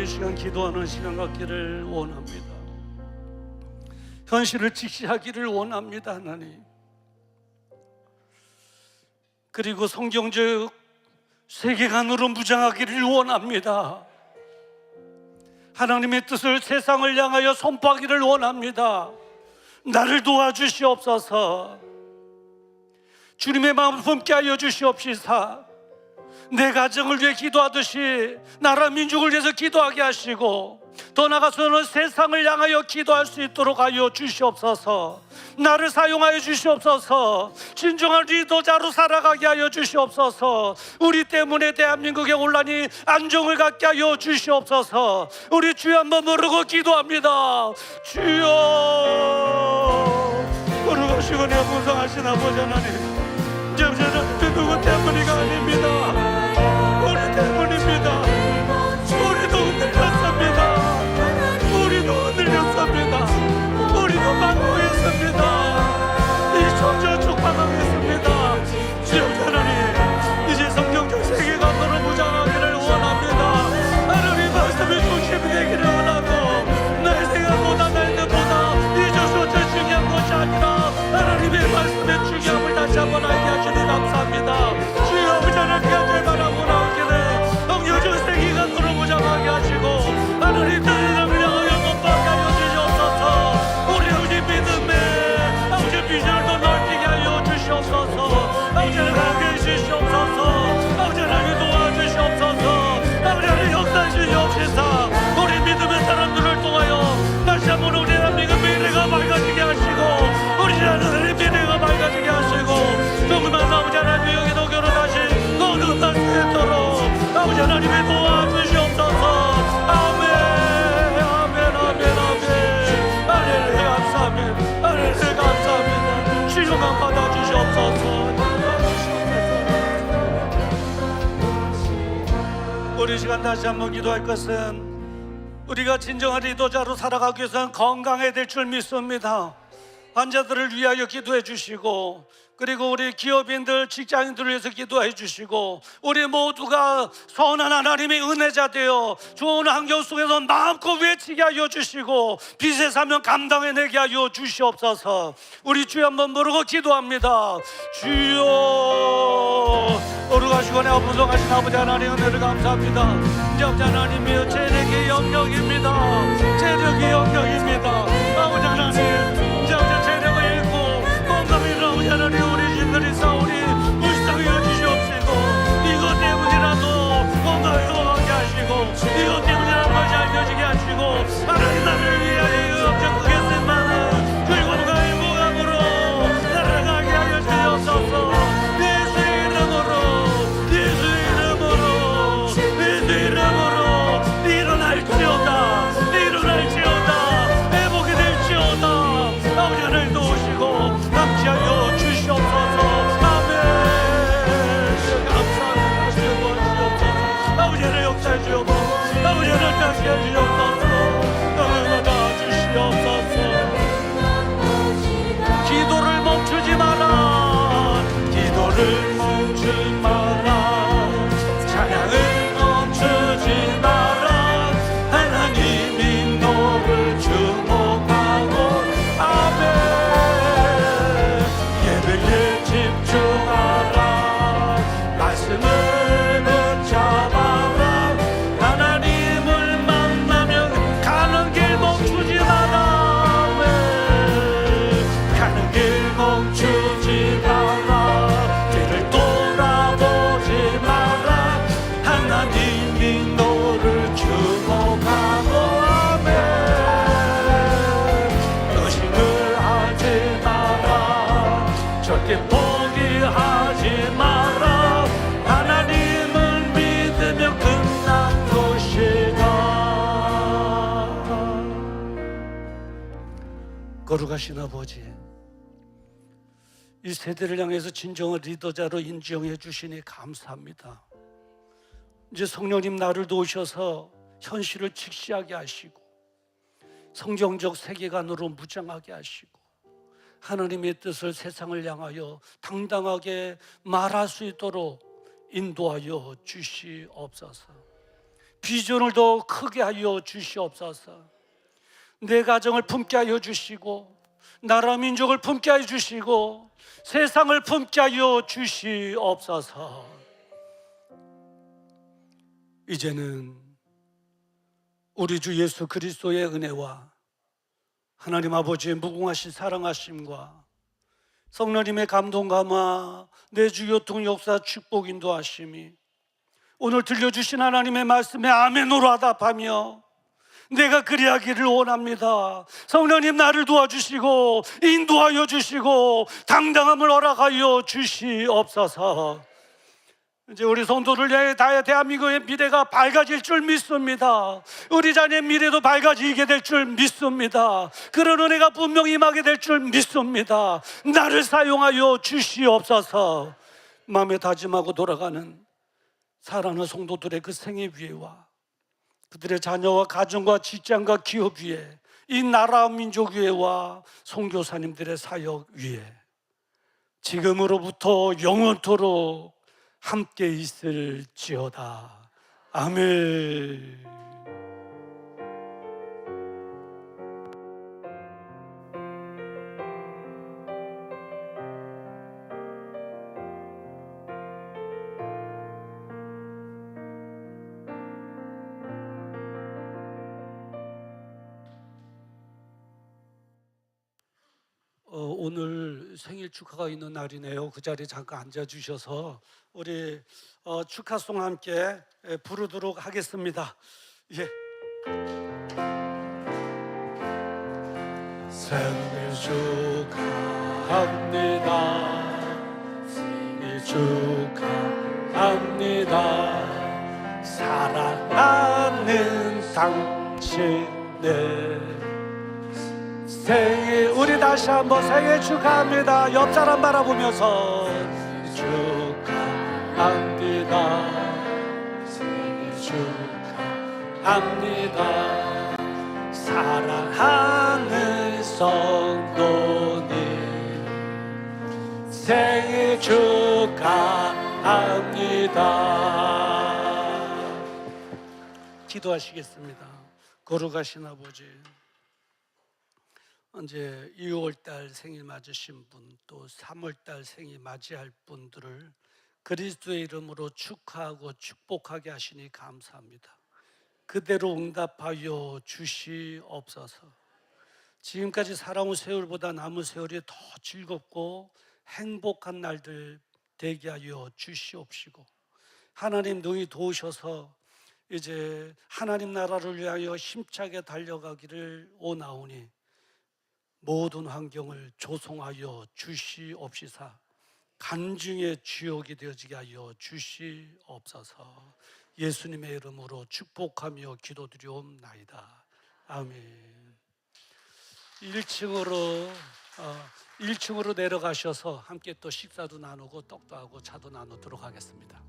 이 시간 기도하는 시간 갖기를 원합니다. 현실을 직시하기를 원합니다, 하나님. 그리고 성경적 세계관으로 무장하기를 원합니다. 하나님의 뜻을 세상을 향하여 선포하기를 원합니다. 나를 도와주시옵소서. 주님의 마음을 품게 하여 주시옵시사. 내 가정을 위해 기도하듯이 나라 민족을 위해서 기도하게 하시고, 더 나아가서는 세상을 향하여 기도할 수 있도록 하여 주시옵소서. 나를 사용하여 주시옵소서. 진정한 리더자로 살아가게 하여 주시옵소서. 우리 때문에 대한민국의 혼란이 안정을 갖게 하여 주시옵소서. 우리 주여 한번 부르고 기도합니다. 주여, 거룩하시고 내 분성하신 아버지 하나님, 저는 누구 때문이가 아닙니다. 우리 때문입니다. 우리도 흔들렸습니다. 우리도 흔들렸습니다. 우리도 망고했습니다. 이 존재 촉박하겠습니다. 주여 하나님, 이제 성경적 세계관으로 무장하기를 원합니다. 하나님 말씀이 중심이 되기를 원하고, 내 생각보다 내 뜻보다 이 조소자 중요한 것이 아니라 하나님의 말씀의 중요함을 다시 한번 알게 하시니 감사합니다. 주여 아버지 하나님께 제발하고 나오기를 성경적 세계관으로 무장하게 하시고, 하나님 뜻을 향하여 선포하게 하여 주시옵소서. 우리 아버지 믿음에 아버지 비전을 넓히게 하여 주시옵소서. 아버지 하나님 함께 해주시옵소서. 아버지 하나님 도와주시옵소서. 아버지 하나님 역사해 주시옵소서. 우리 믿음의 사람들을 통하여 다시 한번 우리 대한민국 미래가 밝아지게 하시고, 우리 하나님 미래가 밝아지게 하시고, 조금만 아버지 하나님 여기도 결혼하신 거듭날 수 있도록 아버지 하나님의 도와주시옵소서. 아멘, 아멘, 아멘, 아멘. 할렐루야, 감사합니다. 할렐루야, 감사합니다. 신령한 받아주시옵소서. 우리 시간 다시 한번 기도할 것은, 우리가 진정한 리더자로 살아가기 위해서는 건강해야 될 줄 믿습니다. 환자들을 위하여 기도해 주시고, 그리고 우리 기업인들, 직장인들을 위해서 기도해 주시고, 우리 모두가 선한 하나님의 은혜자 되어 좋은 환경 속에서 마음껏 외치게 하여 주시고, 빛의 사명 감당해내게 하여 주시옵소서. 우리 주여 한번 부르고 기도합니다. 주여, 거룩하시고 내 분성하신 아버지 하나님 은혜를 감사합니다. 이제 아버지 하나님이여, 재력의 영역입니다. 재력의 영역입니다. 아버지 하나님, 이제 아버지 재력을 잃고 건강을 잃은 아버지 하나님, 우리 신들이 싸우니 불쌍히 여주시옵시고, 이것 때문이라도 건강을 회복하게 하시고, 이것 때문이라도 다시 알려지게 하시고, 하나님 나를 위하여 엄청 크게 쓴 많은 그리고가 일무감으로 나를 가게 하여 주옵소서. 예수 이름으로, 예수 이름으로, 예수 이름으로 일어날지어다, 일어날지어다, 회복이 될지어다. 아버지 하나님 도우시고 감시하여 주시옵소서. 아멘. 감사합니다. 주옵소서. 아버지 하나님 역사해 주옵소서. 아버지 하나님 감시해 주옵소서. 너무나 주시옵소서. 기도를 멈추지 마라. 기도를 멈추지 마라. 찬양을 멈추지 마라. 하나님이 너를 주목하고, 아멘. 예배에 집중하라. 말씀을 붙잡아라. 하나님을 만나면 가는 길 멈추지 마라. 아멘. 가는 길 멈추지 마라. 뒤를 돌아보지 마라. 하나님이 너를 주목하고, 아멘. 의심을 하지 마라. 절대 포기하지 마라. 하나님을 믿으면 끝난 것이다. 거룩하신 아버지, 이 세대를 향해서 진정한 리더자로 인정해 주시니 감사합니다. 이제 성령님 나를 도우셔서 현실을 직시하게 하시고, 성경적 세계관으로 무장하게 하시고, 하나님의 뜻을 세상을 향하여 당당하게 말할 수 있도록 인도하여 주시옵소서. 비전을 더 크게 하여 주시옵소서. 내 가정을 품게 하여 주시고 나라 민족을 품게 하여 주시고 세상을 품게 하여 주시옵소서. 이제는 우리 주 예수 그리스도의 은혜와 하나님 아버지의 무궁하신 사랑하심과 성령님의 감동 감화 내주 교통 역사 축복 인도하심이 오늘 들려주신 하나님의 말씀에 아멘으로 하답하며 내가 그리하기를 원합니다. 성령님 나를 도와주시고 인도하여 주시고 당당함을 허락하여 주시옵소서. 이제 우리 성도들 위해 대한민국의 미래가 밝아질 줄 믿습니다. 우리 자녀의 미래도 밝아지게 될 줄 믿습니다. 그런 은혜가 분명히 임하게 될 줄 믿습니다. 나를 사용하여 주시옵소서. 마음에 다짐하고 돌아가는 사랑하는 성도들의 그 생애 위에와 그들의 자녀와 가정과 직장과 기업 위에 이 나라 민족 위에와 선교사님들의 사역 위에 지금으로부터 영원토록 함께 있을지어다. 아멘. 오늘 생일 축하가 있는 날이네요. 그 자리에 잠깐 앉아주셔서 우리 축하송 함께 부르도록 하겠습니다. 예. 생일 축하합니다. 생일 축하합니다. 사랑하는 당신의 생일, 우리 다시 한번 생일 축하합니다. 옆 사람 바라보면서 축하합니다. 생일 축하합니다. 사랑하는 성도님 생일 축하합니다. 기도하시겠습니다. 거룩하신 아버지, 이제 2월달 생일 맞으신 분, 또 3월달 생일 맞이할 분들을 그리스도의 이름으로 축하하고 축복하게 하시니 감사합니다. 그대로 응답하여 주시옵소서. 지금까지 살아온 세월보다 남은 세월이 더 즐겁고 행복한 날들 되게 하여 주시옵시고, 하나님 능히 도우셔서 이제 하나님 나라를 위하여 힘차게 달려가기를 원하오니 모든 환경을 조성하여 주시옵시사 간증의 주역이 되어지게 하여 주시옵소서. 예수님의 이름으로 축복하며 기도드리옵나이다. 아멘. 1층으로 내려가셔서 함께 또 식사도 나누고 떡도 하고 차도 나누도록 하겠습니다.